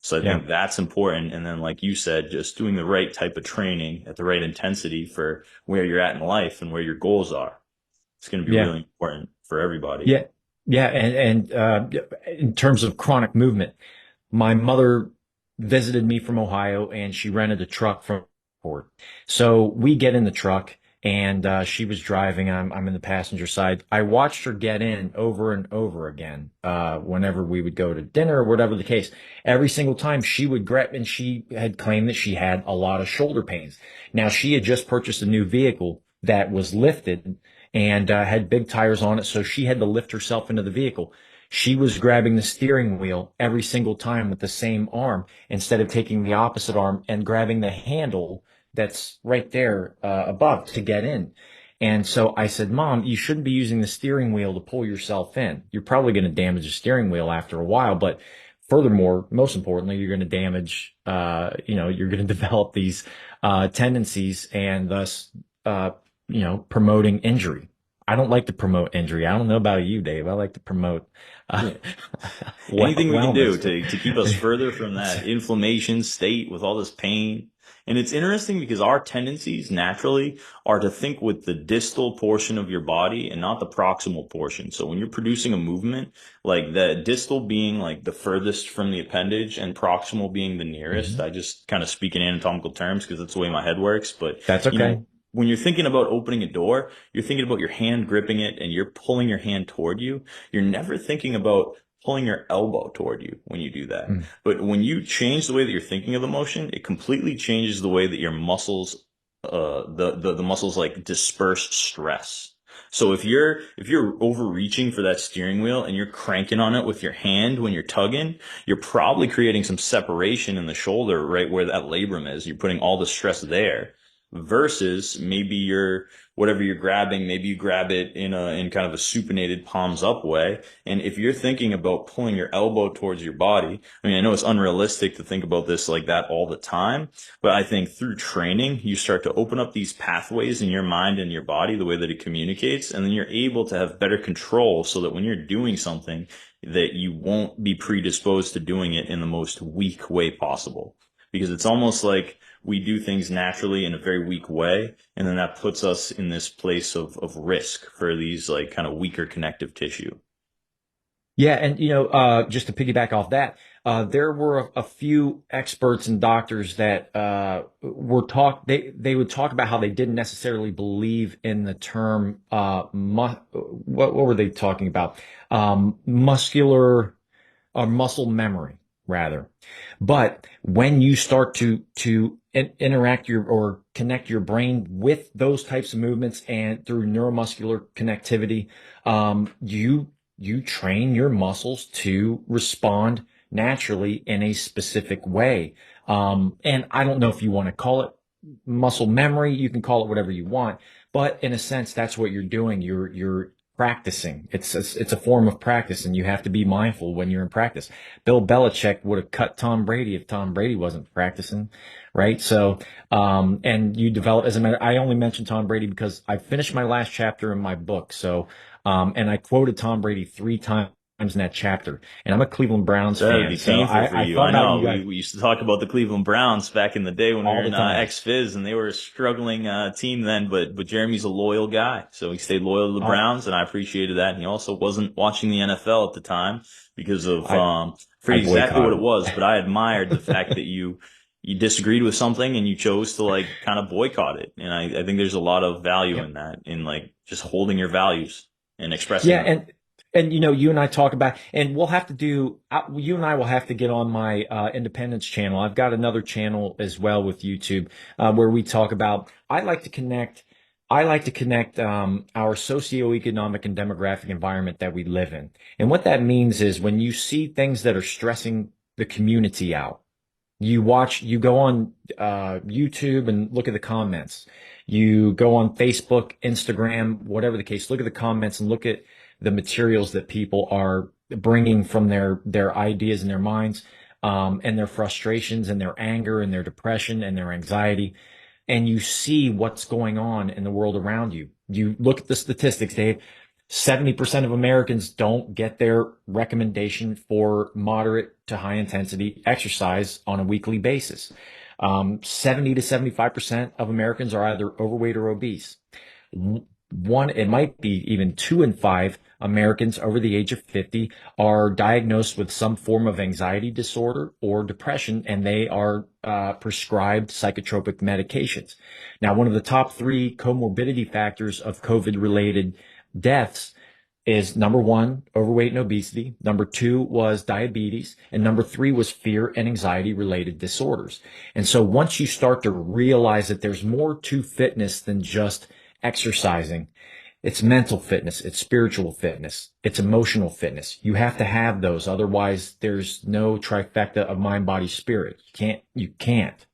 So I Yeah. think that's important. And then, like you said, just doing the right type of training at the right intensity for where you're at in life and where your goals are. It's going to be Yeah. really important for everybody. Yeah. Yeah. And in terms of chronic movement, my mother visited me from Ohio and she rented a truck from port. So we get in the truck and she was driving. I'm in the passenger side. I watched her get in over and over again whenever we would go to dinner or whatever the case. Every single time she would grab, and she had claimed that she had a lot of shoulder pains. Now she had just purchased a new vehicle that was lifted and had big tires on it, so she had to lift herself into the vehicle. She was grabbing the steering wheel every single time with the same arm instead of taking the opposite arm and grabbing the handle that's right there above to get in. And so I said, Mom, you shouldn't be using the steering wheel to pull yourself in. You're probably going to damage the steering wheel after a while, but furthermore, most importantly, you're going to damage, you're going to develop these tendencies and thus, uh, promoting injury. I don't like to promote injury. I don't know about you, Dave. I like to promote uh, Yeah. Anything we can do wellness. to keep us further from that inflammation state with all this pain. And it's interesting because our tendencies naturally are to think with the distal portion of your body and not the proximal portion. So when you're producing a movement, like the distal being like the furthest from the appendage and proximal being the nearest, Mhm. I just kind of speak in anatomical terms because that's the way my head works. But, That's you okay. know, when you're thinking about opening a door, you're thinking about your hand gripping it and you're pulling your hand toward you. You're never thinking about pulling your elbow toward you when you do that. Mm. But when you change the way that you're thinking of the motion, it completely changes the way that your muscles, the muscles like disperse stress. So if you're overreaching for that steering wheel and you're cranking on it with your hand when you're tugging, you're probably creating some separation in the shoulder right where that labrum is. You're putting all the stress there versus maybe whatever you're grabbing, maybe you grab it in kind of a supinated palms up way. And if you're thinking about pulling your elbow towards your body, I mean, I know it's unrealistic to think about this like that all the time, but I think through training, you start to open up these pathways in your mind and your body, the way that it communicates, and then you're able to have better control so that when you're doing something, that you won't be predisposed to doing it in the most weak way possible. Because it's almost like we do things naturally in a very weak way, and then that puts us in this place of risk for these like kind of weaker connective tissue. Yeah, and just to piggyback off that, there were a few experts and doctors that they would talk about how they didn't necessarily believe in the term what were they talking about? Muscular or muscle memory rather. But when you start to interact your or connect your brain with those types of movements and through neuromuscular connectivity, you train your muscles to respond naturally in a specific way. And I don't know if you want to call it muscle memory. You can call it whatever you want, but in a sense, that's what you're doing. You're practicing. It's a form of practice, and you have to be mindful when you're in practice. Bill Belichick would have cut Tom Brady if Tom Brady wasn't practicing, right? So, and you develop as a matter. I only mentioned Tom Brady because I finished my last chapter in my book. So, and I quoted Tom Brady 3 times in that chapter, and I'm a Cleveland Browns That'd fan, be so painful for I you. thought I about know. you We, guys we used to talk about the Cleveland Browns back in the day when we were all the in time. ex-Phys and they were a struggling team then, but Jeremy's a loyal guy. So he stayed loyal to the I Browns and I appreciated that. And he also wasn't watching the NFL at the time because of I I I forget exactly what it boycotted. was, but I admired the fact that you disagreed with something and you chose to like kind of boycott it. And I think there's a lot of value Yep. in that, in like just holding your values and expressing Yeah, them. and you and I talk about, and we'll have to do. You and I will have to get on my Independence channel. I've got another channel as well with YouTube where we talk about. I like to connect our socioeconomic and demographic environment that we live in, and what that means is when you see things that are stressing the community out. You go on YouTube and look at the comments. You go on Facebook, Instagram, whatever the case, look at the comments and look at the materials that people are bringing from their ideas and their minds, and their frustrations and their anger and their depression and their anxiety, and you see what's going on in the world around you. You look at the statistics, Dave. 70% of Americans don't get their recommendation for moderate to high intensity exercise on a weekly basis. 70 to 75% of Americans are either overweight or obese. it might be even 2 in 5 Americans over the age of 50 are diagnosed with some form of anxiety disorder or depression, and they are prescribed psychotropic medications. Now, one of the top three comorbidity factors of COVID related deaths is number one, overweight and obesity. Number two was diabetes. And number three was fear and anxiety related disorders. And so once you start to realize that there's more to fitness than just exercising, it's mental fitness, it's spiritual fitness, it's emotional fitness. You have to have those. Otherwise, there's no trifecta of mind, body, spirit. You can't.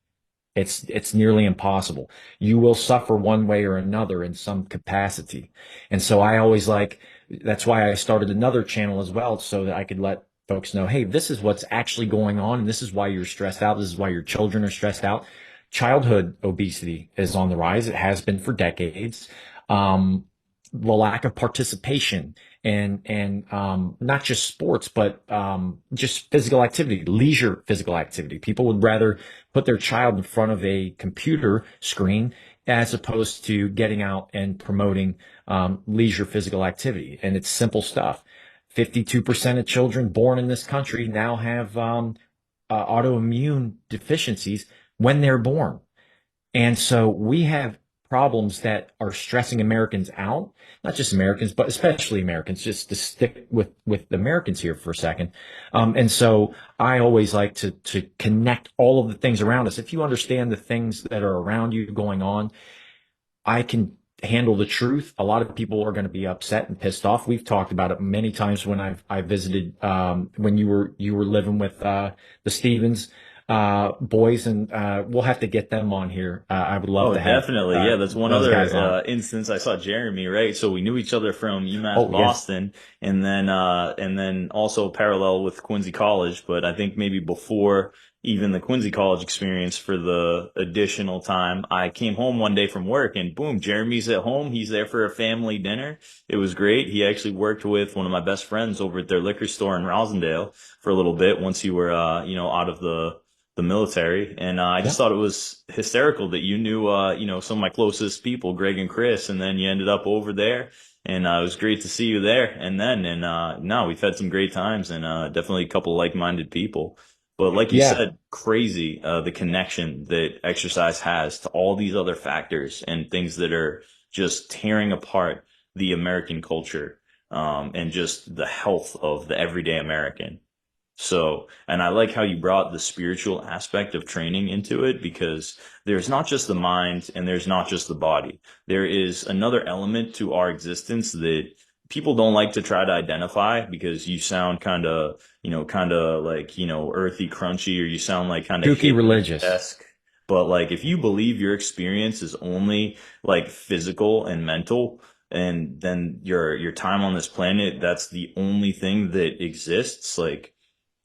It's nearly impossible. You will suffer one way or another in some capacity. And so I always that's why I started another channel as well, so that I could let folks know, hey, this is what's actually going on. And this is why you're stressed out. This is why your children are stressed out. Childhood obesity is on the rise. It has been for decades. Um, the lack of participation and not just sports, but just physical activity, leisure physical activity. People would rather put their child in front of a computer screen as opposed to getting out and promoting leisure physical activity. And it's simple stuff. 52% of children born in this country now have autoimmune deficiencies when they're born. And so we have problems that are stressing Americans out, not just Americans, but especially Americans, just to stick with Americans here for a second. And so I always like to connect all of the things around us. If you understand the things that are around you going on, I can handle the truth. A lot of people are going to be upset and pissed off. We've talked about it many times when I visited when you were living with the Stevens boys, and we'll have to get them on here. I would love Oh, to have definitely. Yeah, that's one those other guys on. instance. I saw Jeremy, right? So we knew each other from UMass Oh yes, Boston, and then also parallel with Quincy College. But I think maybe before even the Quincy College experience, for the additional time, I came home one day from work, and boom, Jeremy's at home. He's there for a family dinner. It was great. He actually worked with one of my best friends over at their liquor store in Rosendale for a little bit once you were out of the military. And I just yeah, thought it was hysterical that you knew, some of my closest people, Greg and Chris, and then you ended up over there. And it was great to see you there. No, we've had some great times, and definitely a couple like-minded people. But like you yeah. said, crazy, the connection that exercise has to all these other factors and things that are just tearing apart the American culture, and just the health of the everyday American. So, and I like how you brought the spiritual aspect of training into it, because there's not just the mind and there's not just the body. There is another element to our existence that people don't like to try to identify, because you sound kind of like, earthy, crunchy, or you sound like kind of Kooky religious. hippie-esque. But like, if you believe your experience is only like physical and mental, and then your time on this planet, that's the only thing that exists, like,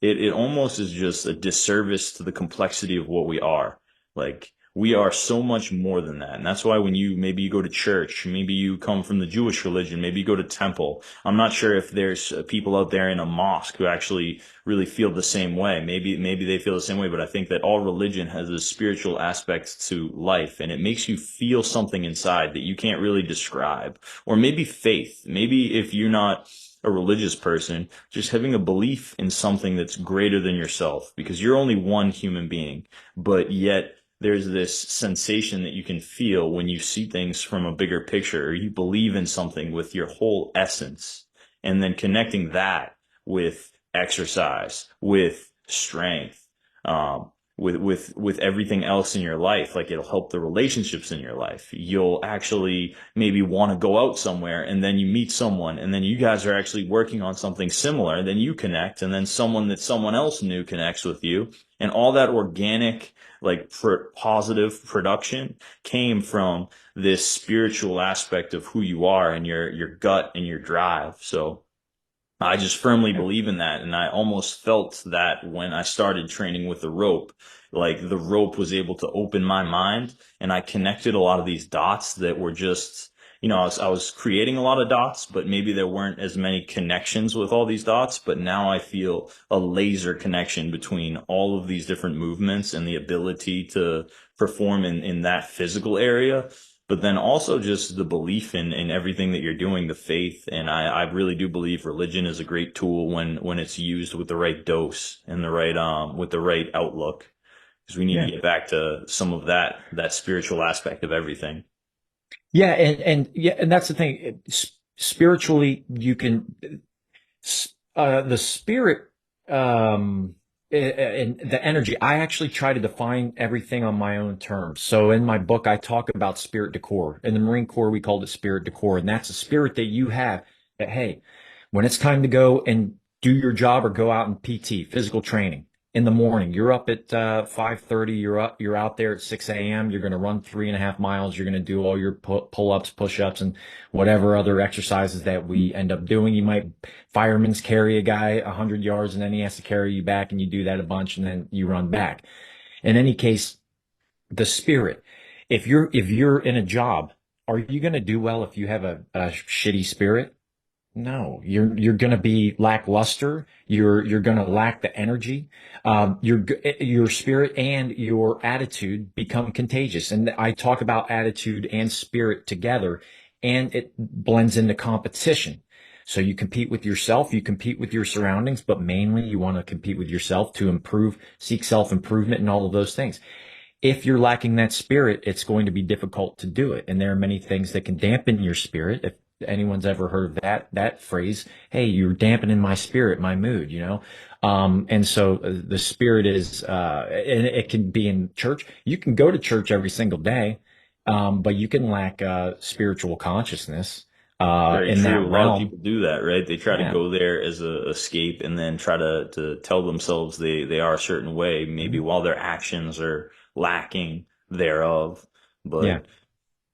it almost is just a disservice to the complexity of what we are. Like, we are so much more than that. And that's why when maybe you go to church, maybe you come from the Jewish religion, maybe you go to temple. I'm not sure if there's people out there in a mosque who actually really feel the same way. Maybe they feel the same way, but I think that all religion has a spiritual aspect to life, and it makes you feel something inside that you can't really describe. Or maybe faith. Maybe if you're not a religious person, just having a belief in something that's greater than yourself, because you're only one human being, but yet there's this sensation that you can feel when you see things from a bigger picture, or you believe in something with your whole essence, and then connecting that with exercise, with strength, with everything else in your life. Like, it'll help the relationships in your life. You'll actually maybe want to go out somewhere, and then you meet someone, and then you guys are actually working on something similar, and then you connect, and then someone that someone else knew connects with you. And all that organic, like, positive production came from this spiritual aspect of who you are, and your gut and your drive. So I just firmly believe in that. And I almost felt that when I started training with the rope. Like, the rope was able to open my mind, and I connected a lot of these dots that were just, I was creating a lot of dots, but maybe there weren't as many connections with all these dots. But now I feel a laser connection between all of these different movements and the ability to perform in that physical area. but then also just the belief in everything that you're doing, the faith. And I really do believe religion is a great tool when it's used with the right dose and the right, with the right outlook, because we need to Yeah. get back to some of that spiritual aspect of everything. Yeah. And that's the thing. Spiritually, you can, the spirit, and the energy, I actually try to define everything on my own terms. So in my book, I talk about spirit decor. In the Marine Corps, we called it spirit decor. And that's a spirit that you have that, hey, when it's time to go and do your job or go out in PT, physical training in the morning, you're up at 5:30, you're out there at 6 a.m. You're going to run 3.5 miles. You're going to do all your pull-ups, push-ups, and whatever other exercises that we end up doing. You might firemen's carry a guy 100 yards and then he has to carry you back and you do that a bunch and then you run back. In any case, the spirit, if you're in a job, are you going to do well if you have a shitty spirit? No, you're going to be lackluster. You're going to lack the energy. Your spirit and your attitude become contagious. And I talk about attitude and spirit together, and it blends into competition. So you compete with yourself, you compete with your surroundings, but mainly you want to compete with yourself to improve, seek self-improvement and all of those things. If you're lacking that spirit, it's going to be difficult to do it. And there are many things that can dampen your spirit. If anyone's ever heard of that phrase, hey, you're dampening my spirit, my mood, you know? And so the spirit is, and it can be in church. You can go to church every single day, but you can lack, spiritual consciousness, Very in true. that A lot of realm. people do that, right? They try to Yeah. go there as a escape and then try to tell themselves they are a certain way, maybe Mhm. while their actions are lacking thereof. Yeah. But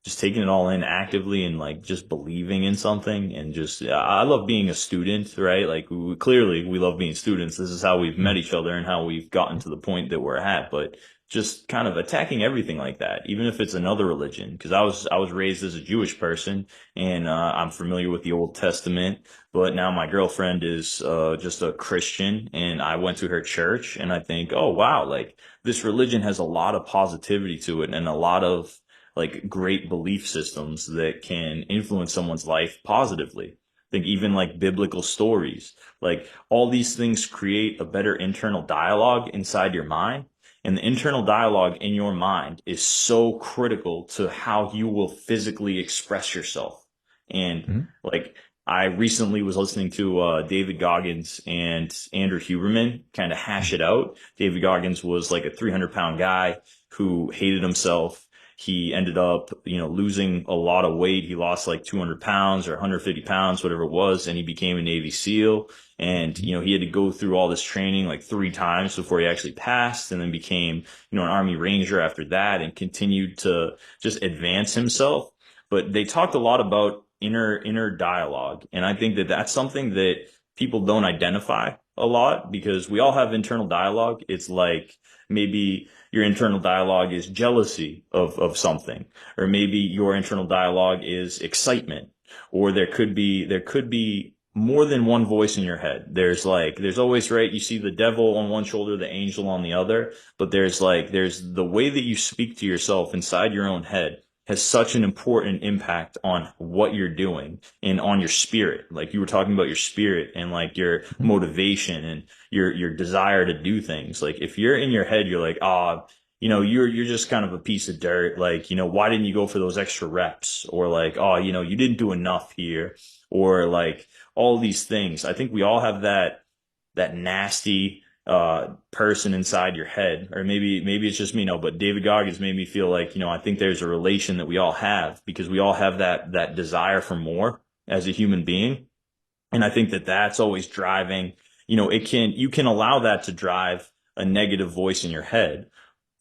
just taking it all in actively and like just believing in something and just I love being a student, right? Like clearly we love being students. This is how we've met Mhm. each other and how we've gotten to the point that we're at. But just kind of attacking everything like that, even if it's another religion, because I was raised as a Jewish person and I'm familiar with the Old Testament, but now my girlfriend is just a Christian and I went to her church and I think, oh wow, like this religion has a lot of positivity to it and a lot of like great belief systems that can influence someone's life positively. I think even like biblical stories, like all these things create a better internal dialogue inside your mind. And the internal dialogue in your mind is so critical to how you will physically express yourself. And Mhm. like I recently was listening to David Goggins and Andrew Huberman kind of hash it out. David Goggins was like a 300-pound guy who hated himself. He ended up, losing a lot of weight. He lost like 200 pounds or 150 pounds, whatever it was, and he became a Navy SEAL. And, Mhm. he had to go through all this training like 3 times before he actually passed and then became, an Army Ranger after that and continued to just advance himself. But they talked a lot about inner dialogue. And I think that that's something that people don't identify a lot because we all have internal dialogue. It's like maybe your internal dialogue is jealousy of something, or maybe your internal dialogue is excitement, or there could be more than one voice in your head. There's always, right, you see the devil on one shoulder, the angel on the other, but there's the way that you speak to yourself inside your own head has such an important impact on what you're doing and on your spirit. Like you were talking about your spirit and like your Mhm. motivation and your desire to do things. Like if you're in your head, you're like, you're just kind of a piece of dirt. Like, why didn't you go for those extra reps? Or like, oh, you didn't do enough here. Or like all these things. I think we all have that nasty person inside your head. Or maybe it's just me, no, but David Goggins made me feel like, I think there's a relation that we all have because we all have that desire for more as a human being. And I think that that's always driving, you can allow that to drive a negative voice in your head,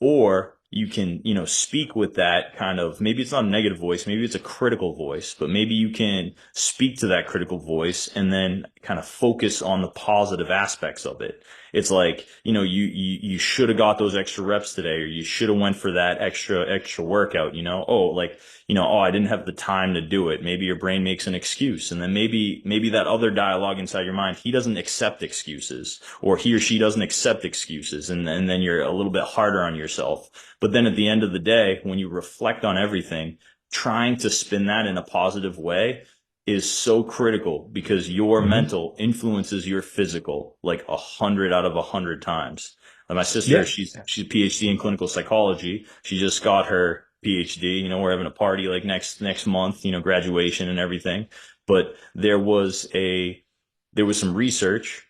or you can, speak with that kind of, maybe it's not a negative voice, maybe it's a critical voice, but maybe you can speak to that critical voice and then kind of focus on the positive aspects of it. It's like, you should have got those extra reps today, or you should have went for that extra workout, oh, like, oh, I didn't have the time to do it. Maybe your brain makes an excuse. And then maybe that other dialogue inside your mind, he doesn't accept excuses or he or she doesn't accept excuses. And then you're a little bit harder on yourself. But then at the end of the day, when you reflect on everything, trying to spin that in a positive way is so critical because your Hmm. mental influences your physical like 100 out of 100 times. Like my sister, Yeah. she's a PhD in clinical psychology. She just got her PhD. You know, we're having a party like next month. You know, graduation and everything. But there was some research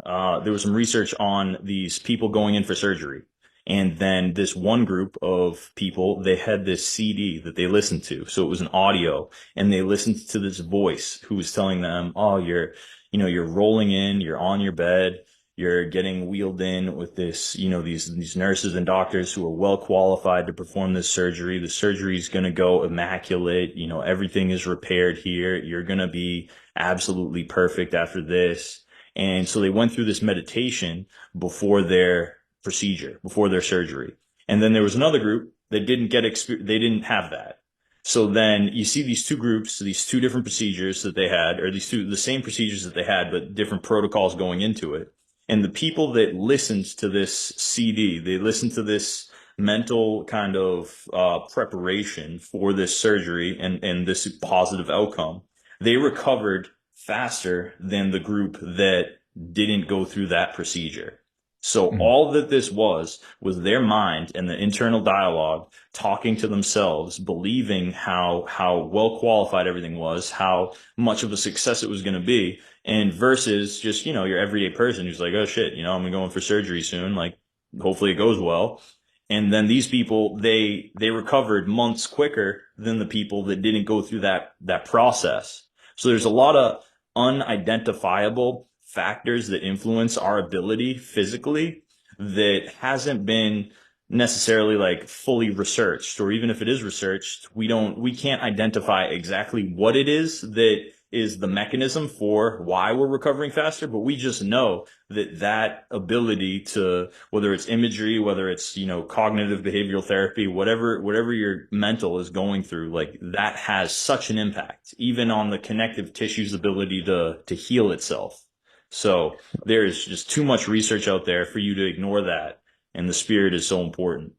there was some research on these people going in for surgery. And then this one group of people, they had this CD that they listened to. So it was an audio and they listened to this voice who was telling them, oh, you're rolling in, you're on your bed, you're getting wheeled in with this, these nurses and doctors who are well qualified to perform this surgery. The surgery is going to go immaculate. You know, everything is repaired here. You're going to be absolutely perfect after this. And so they went through this meditation before their procedure, before their surgery. And then there was another group that they didn't have that. So then you see these two groups, these two different procedures that they had, or the same procedures that they had, but different protocols going into it. And the people that listened to this CD, they listened to this mental kind of preparation for this surgery and this positive outcome. They recovered faster than the group that didn't go through that procedure. So Mm. all that this was their mind and the internal dialogue talking to themselves, believing how well qualified everything was, how much of a success it was going to be, and versus just, your everyday person who's like, oh shit, I'm going for surgery soon, like hopefully it goes well. And then these people, they recovered months quicker than the people that didn't go through that process. So there's a lot of unidentifiable factors that influence our ability physically that hasn't been necessarily like fully researched, or even if it is researched, we can't identify exactly what it is that is the mechanism for why we're recovering faster, but we just know that ability to, whether it's imagery, whether it's, cognitive behavioral therapy, whatever your mental is going through, like that has such an impact, even on the connective tissue's ability to heal itself. So there is just too much research out there for you to ignore that. And the spirit is so important.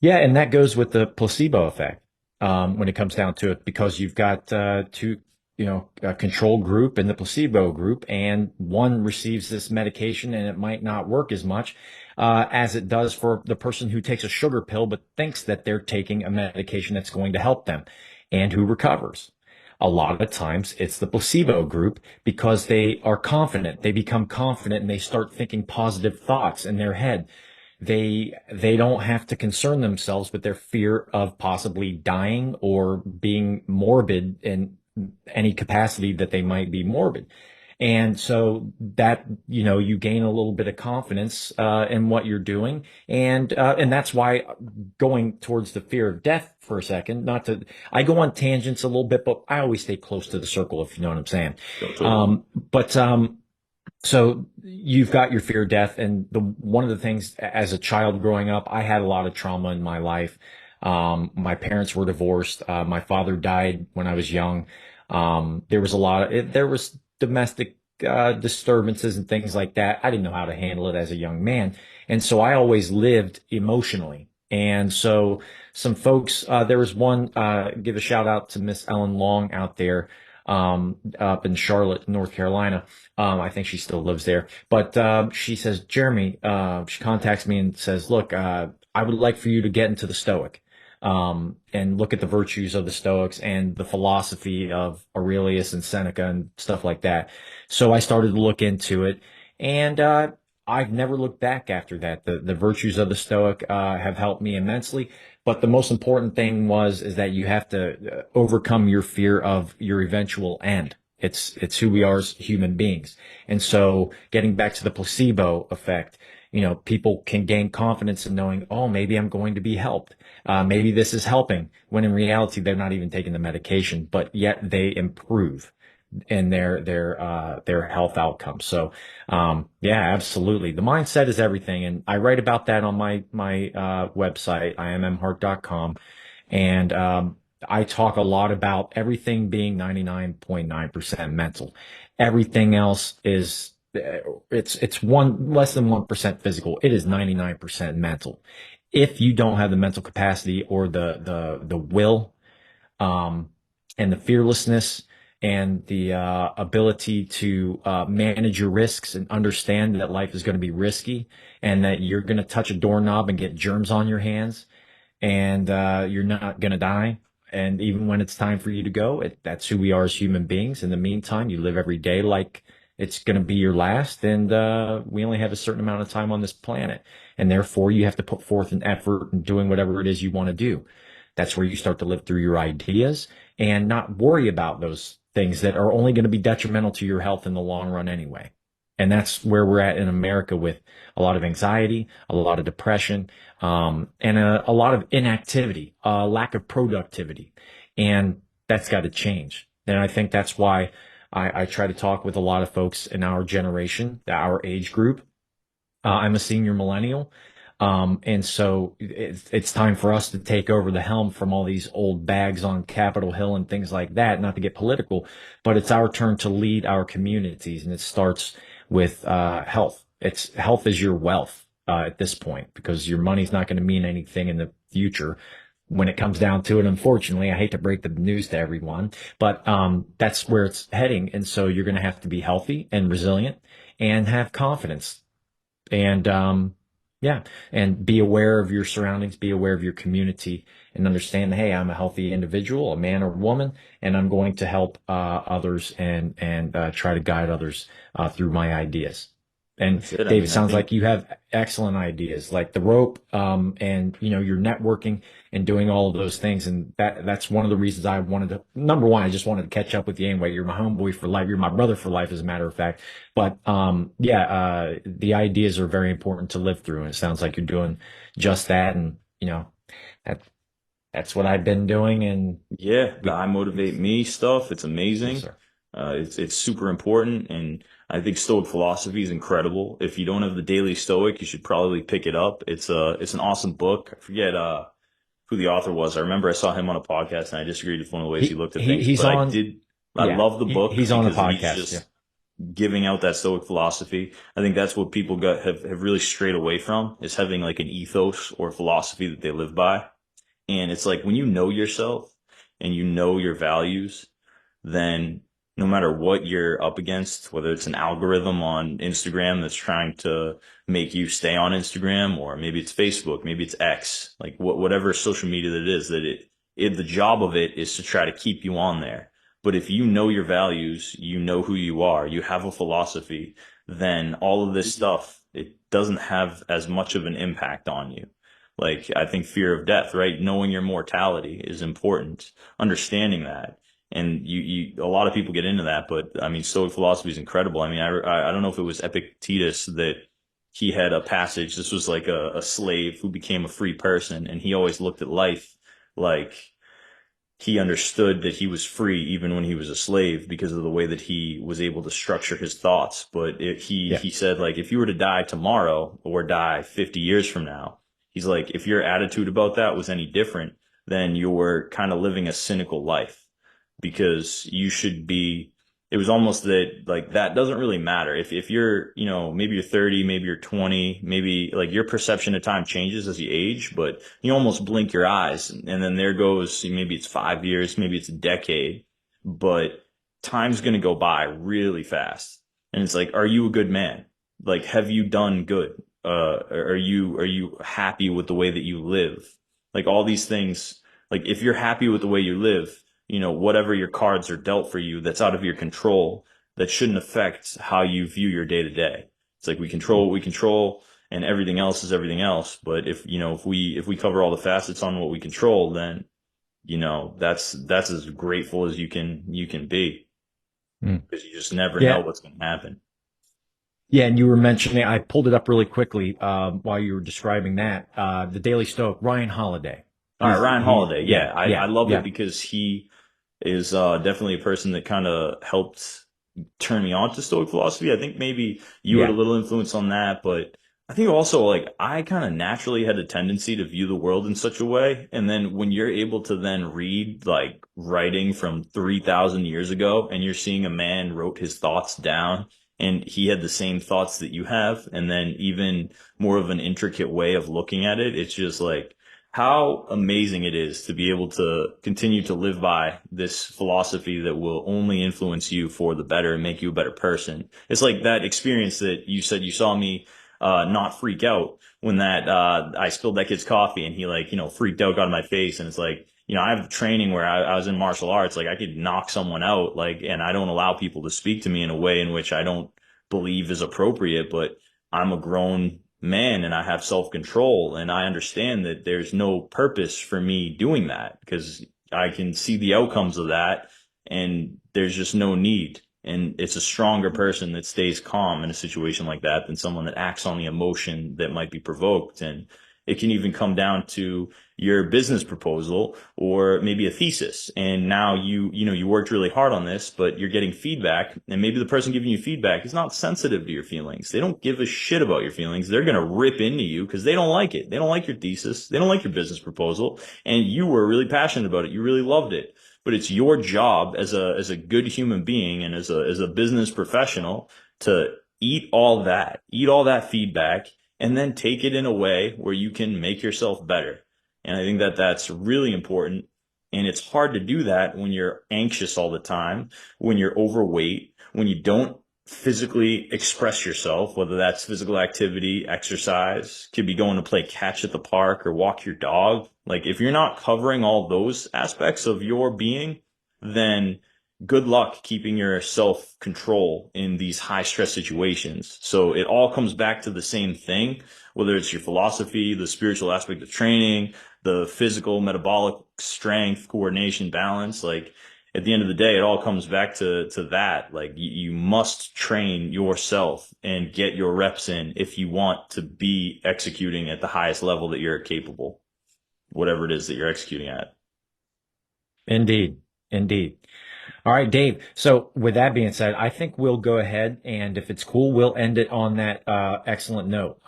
Yeah, and that goes with the placebo effect when it comes down to it, because you've got two, a control group and the placebo group, and one receives this medication and it might not work as much as it does for the person who takes a sugar pill but thinks that they're taking a medication that's going to help them and who recovers. A lot of times it's the placebo group because they are confident. They become confident and they start thinking positive thoughts in their head. They don't have to concern themselves with their fear of possibly dying or being morbid in any capacity that they might be morbid. And so that, you gain a little bit of confidence in what you're doing. And that's why, going towards the fear of death for a second, not to, I go on tangents a little bit, but I always stay close to the circle, if you know what I'm saying. Totally. But so you've got your fear of death, and one of the things, as a child growing up, I had a lot of trauma in my life. My parents were divorced. My father died when I was young. There was there was domestic disturbances and things like that. I didn't know how to handle it as a young man, and so I always lived emotionally. And so some folks, there was one, give a shout out to Miss Ellen Long out there, up in Charlotte, North Carolina. I think she still lives there. But she says, Jeremy, she contacts me and says, look, I would like for you to get into the Stoic, and look at the virtues of the Stoics and the philosophy of Aurelius and Seneca and stuff like that. So I started to look into it, and I've never looked back after that. The virtues of the Stoic have helped me immensely. But the most important thing is that you have to overcome your fear of your eventual end. It's who we are as human beings. And so, getting back to the placebo effect, people can gain confidence in knowing, oh, maybe I'm going to be helped. Maybe this is helping, when in reality, they're not even taking the medication, but yet they improve in their health outcomes. So, yeah, absolutely. The mindset is everything. And I write about that on my website, immheart.com. And, I talk a lot about everything being 99.9% mental. Everything else it's one less than 1% physical. It is 99% mental. if you don't have the mental capacity or the will, um, and the fearlessness and the ability to manage your risks and understand that life is going to be risky and that you're going to touch a doorknob and get germs on your hands and you're not going to die. And even when it's time for you to go, that's who we are as human beings. In the meantime, you live every day like it's going to be your last. And we only have a certain amount of time on this planet. And therefore, you have to put forth an effort in doing whatever it is you want to do. That's where you start to live through your ideas and not worry about those things that are only going to be detrimental to your health in the long run anyway. And that's where we're at in America with a lot of anxiety, a lot of depression, and a lot of inactivity, a lack of productivity. And that's got to change. And I think that's why I try to talk with a lot of folks in our generation, our age group. I'm a senior millennial. And so it's time for us to take over the helm from all these old bags on Capitol Hill and things like that, not to get political, but it's our turn to lead our communities. And it starts with health. It's health is your wealth at this point because your money's not going to mean anything in the future when it comes down to it. Unfortunately, I hate to break the news to everyone, but that's where it's heading. And so you're going to have to be healthy and resilient and have confidence and yeah, and be aware of your surroundings, be aware of your community, and understand, hey, I'm a healthy individual, a man or woman, and I'm going to help others and try to guide others through my ideas. And That's it. I Dave, it mean, I sounds think, like you have excellent ideas, like the rope, and your networking and doing all of those things. And that's one of the reasons I wanted to. Number one, I just wanted to catch up with you anyway. You're my homeboy for life. You're my brother for life, as a matter of fact. But yeah, the ideas are very important to live through, and it sounds like you're doing just that. And that that's what I've been doing. And yeah, the we, I motivate me stuff, it's yes, amazing. sir. It's super important, and I think Stoic philosophy is incredible. If you don't have the Daily Stoic, you should probably pick it up. It's an awesome book. I forget who the author was. I remember I saw him on a podcast, and I disagreed with one of the ways he looked at things. He's But on. I Yeah, love the book he's on the because he's podcast. Yeah. just giving out that Stoic philosophy. I think that's what people have really strayed away from is having like an ethos or philosophy that they live by. And it's like when you know yourself and you know your values, then no matter what you're up against, whether it's an algorithm on Instagram that's trying to make you stay on Instagram, or maybe it's Facebook, maybe it's X, like whatever social media that it is, the job of it is to try to keep you on there. But if you know your values, you know who you are, you have a philosophy, then all of this stuff, it doesn't have as much of an impact on you. Like, I think fear of death, right? Knowing your mortality is important, understanding that. And a lot of people get into that, but I mean, Stoic philosophy is incredible. I mean, I don't know if it was Epictetus that he had a passage. This was like a slave who became a free person, and he always looked at life like he understood that he was free even when he was a slave because of the way that he was able to structure his thoughts. But Yeah. he said, like, if you were to die tomorrow or die 50 years from now, he's like, if your attitude about that was any different, then you were kind of living a cynical life because you should be. It was almost that like that doesn't really matter. If you're, maybe you're 30, maybe you're 20, maybe like your perception of time changes as you age, but you almost blink your eyes and then there goes, maybe it's 5 years, maybe it's a decade, but time's going to go by really fast. And it's like, are you a good man? Like, have you done good? Are you happy with the way that you live? Like all these things, like if you're happy with the way you live, whatever your cards are dealt for you that's out of your control, that shouldn't affect how you view your day to day. It's like we control what we control and everything else is everything else. But if we cover all the facets on what we control, then, that's as grateful as you can be Mm. because you just never know Yeah. what's going to happen. Yeah, and you were mentioning, I pulled it up really quickly while you were describing that. The Daily Stoic, Ryan Holiday. All right, Ryan Holiday. Yeah, Yeah, I yeah, love it yeah, because he is definitely a person that kind of helped turn me on to Stoic philosophy. I think maybe you had a yeah, little influence on that, but I think also like I kind of naturally had a tendency to view the world in such a way. And then when you're able to then read like writing from 3,000 years ago and you're seeing a man wrote his thoughts down And he had the same thoughts that you have, and then even more of an intricate way of looking at it. It's just like how amazing it is to be able to continue to live by this philosophy that will only influence you for the better and make you a better person. It's like that experience that you said you saw me not freak out when that I spilled that kid's coffee and he like, freaked out, got in my face. And it's like, I have training where I was in martial arts, like I could knock someone out, like, and I don't allow people to speak to me in a way in which I don't believe is appropriate, but I'm a grown man and I have self-control and I understand that there's no purpose for me doing that because I can see the outcomes of that and there's just no need. And it's a stronger person that stays calm in a situation like that than someone that acts on the emotion that might be provoked. And it can even come down to your business proposal or maybe a thesis. And now you worked really hard on this, but you're getting feedback. And maybe the person giving you feedback is not sensitive to your feelings. They don't give a shit about your feelings. They're going to rip into you because they don't like it. They don't like your thesis. They don't like your business proposal. And you were really passionate about it. You really loved it. But it's your job as a good human being and as a business professional to eat all that feedback, and then take it in a way where you can make yourself better. And I think that that's really important. And it's hard to do that when you're anxious all the time, when you're overweight, when you don't physically express yourself, whether that's physical activity, exercise, could be going to play catch at the park or walk your dog. Like if you're not covering all those aspects of your being, then good luck keeping your self control in these high stress situations. So it all comes back to the same thing, whether it's your philosophy, the spiritual aspect of training, the physical, metabolic strength, coordination, balance. Like at the end of the day, it all comes back to that. Like you must train yourself and get your reps in if you want to be executing at the highest level that you're capable, whatever it is that you're executing at. Indeed. Indeed. All right, Dave. So with that being said, I think we'll go ahead and if it's cool, we'll end it on that excellent note.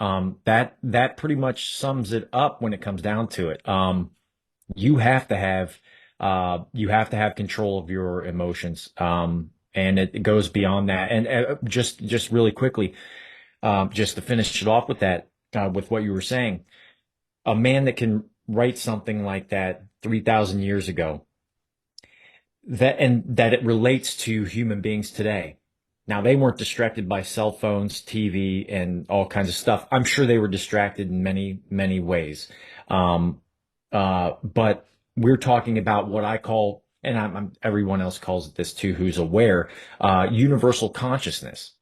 That pretty much sums it up when it comes down to it. You have to have control of your emotions. And it goes beyond that. And just really quickly, just to finish it off with that, with what you were saying, a man that can write something like that 3,000 years ago that it relates to human beings today. Now, they weren't distracted by cell phones, TV, and all kinds of stuff. I'm sure they were distracted in many, many ways. Um, but we're talking about what I call, and everyone else calls it this too, who's aware, universal consciousness.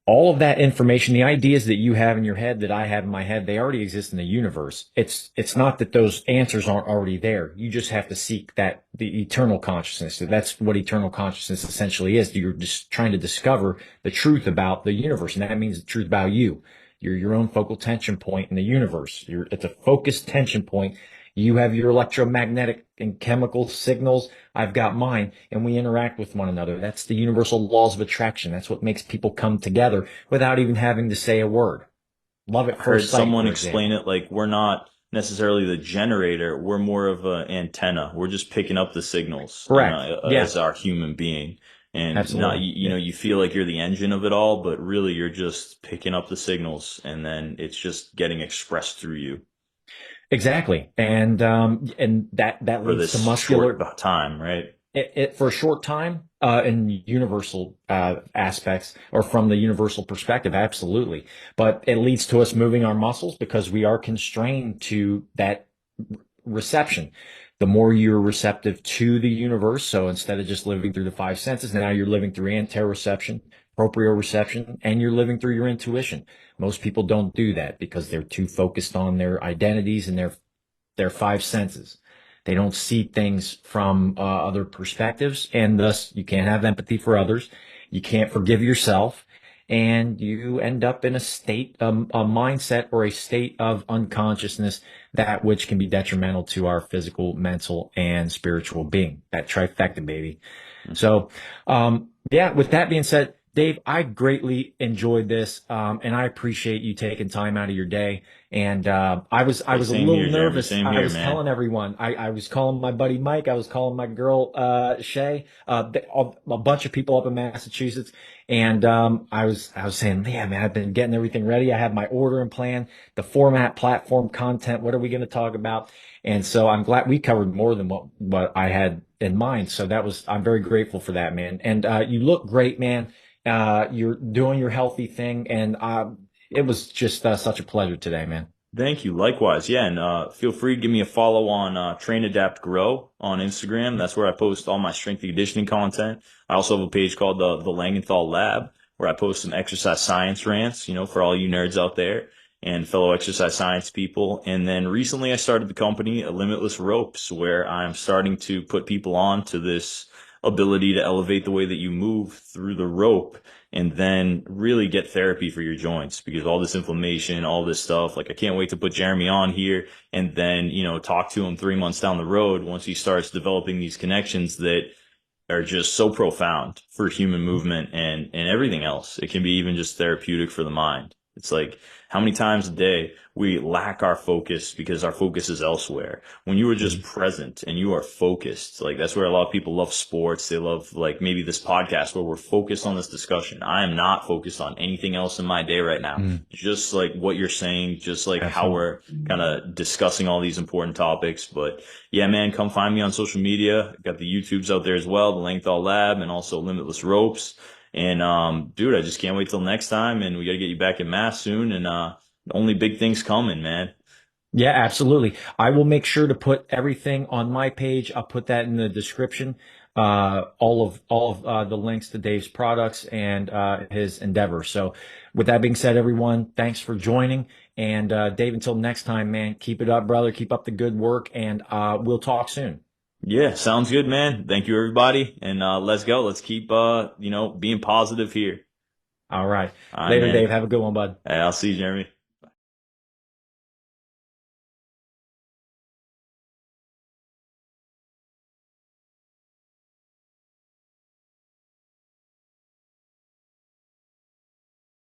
All of that information, the ideas that you have in your head, that I have in my head, they already exist in the universe. It's not that those answers aren't already there. You just have to seek the eternal consciousness. That's what eternal consciousness essentially is. You're just trying to discover the truth about the universe, and that means the truth about you. You're your own focal tension point in the universe. It's a focused tension point. You have your electromagnetic and chemical signals. I've got mine, and we interact with one another. That's the universal laws of attraction. That's what makes people come together without even having to say a word. Love at I first heard sight, someone for explain example. it like we're not necessarily the generator, we're more of an antenna. We're just picking up the signals, Correct. Yeah, as our human being. And not, absolutely. Yeah, you feel like you're the engine of it all, but really you're just picking up the signals and then it's just getting expressed through you exactly. And that for leads to this short muscular. time, right? For a short time, in universal aspects or from the universal perspective, absolutely. But it leads to us moving our muscles because we are constrained to that reception. The more you're receptive to the universe, so instead of just living through the five senses, now you're living through anteroception, proprioception, and you're living through your intuition. Most people don't do that because they're too focused on their identities and their five senses. They don't see things from other perspectives, and thus you can't have empathy for others. You can't forgive yourself, and you end up in a state, a mindset or a state of unconsciousness, that which can be detrimental to our physical, mental, and spiritual being. That trifecta, baby. So, yeah, with that being said, Dave, I greatly enjoyed this, and I appreciate you taking time out of your day. And I Hey, was a same little here, Jeremy. nervous. Same I here, was man. telling everyone. I was calling my buddy Mike. I was calling my girl Shay. A bunch of people up in Massachusetts, and I was saying, yeah, man, I've been getting everything ready. I have my ordering plan, the format, platform, content. What are we going to talk about? And so I'm glad we covered more than what I had in mind. So I'm very grateful for that, man. And you look great, man. You're doing your healthy thing, and it was just such a pleasure today, man. Thank you. Likewise. Yeah. And feel free to give me a follow on Train Adapt Grow on Instagram. That's where I post all my strength and conditioning content. I also have a page called the Langenthal Lab where I post some exercise science rants, for all you nerds out there and fellow exercise science people. And then recently I started the company Limitless Ropes, where I'm starting to put people on to this ability to elevate the way that you move through the rope and then really get therapy for your joints because all this inflammation, all this stuff, like I can't wait to put Jeremy on here and then, talk to him 3 months down the road once he starts developing these connections that are just so profound for human movement and everything else. It can be even just therapeutic for the mind. It's like how many times a day we lack our focus because our focus is elsewhere. When you are just Mhm. present and you are focused, like that's where a lot of people love sports. They love like maybe this podcast where we're focused on this discussion. I am not focused on anything else in my day right now. Mm, Just like what you're saying, just like how absolutely. we're kind of discussing all these important topics. But yeah, man, come find me on social media. Got the YouTubes out there as well, the Langenthal Lab and also Limitless Ropes. And dude, I just can't wait till next time and we got to get you back in mass soon and only big things coming, man. Yeah, absolutely. I will make sure to put everything on my page. I'll put that in the description. All of the links to Dave's products and his endeavors. So, with that being said, everyone, thanks for joining. And Dave, until next time, man, keep it up, brother. Keep up the good work, and we'll talk soon. Yeah, sounds good, man. Thank you everybody. And let's go. Let's keep being positive here. All right. All right, Later, man. Dave. Have a good one, bud. Hey, I'll see you, Jeremy.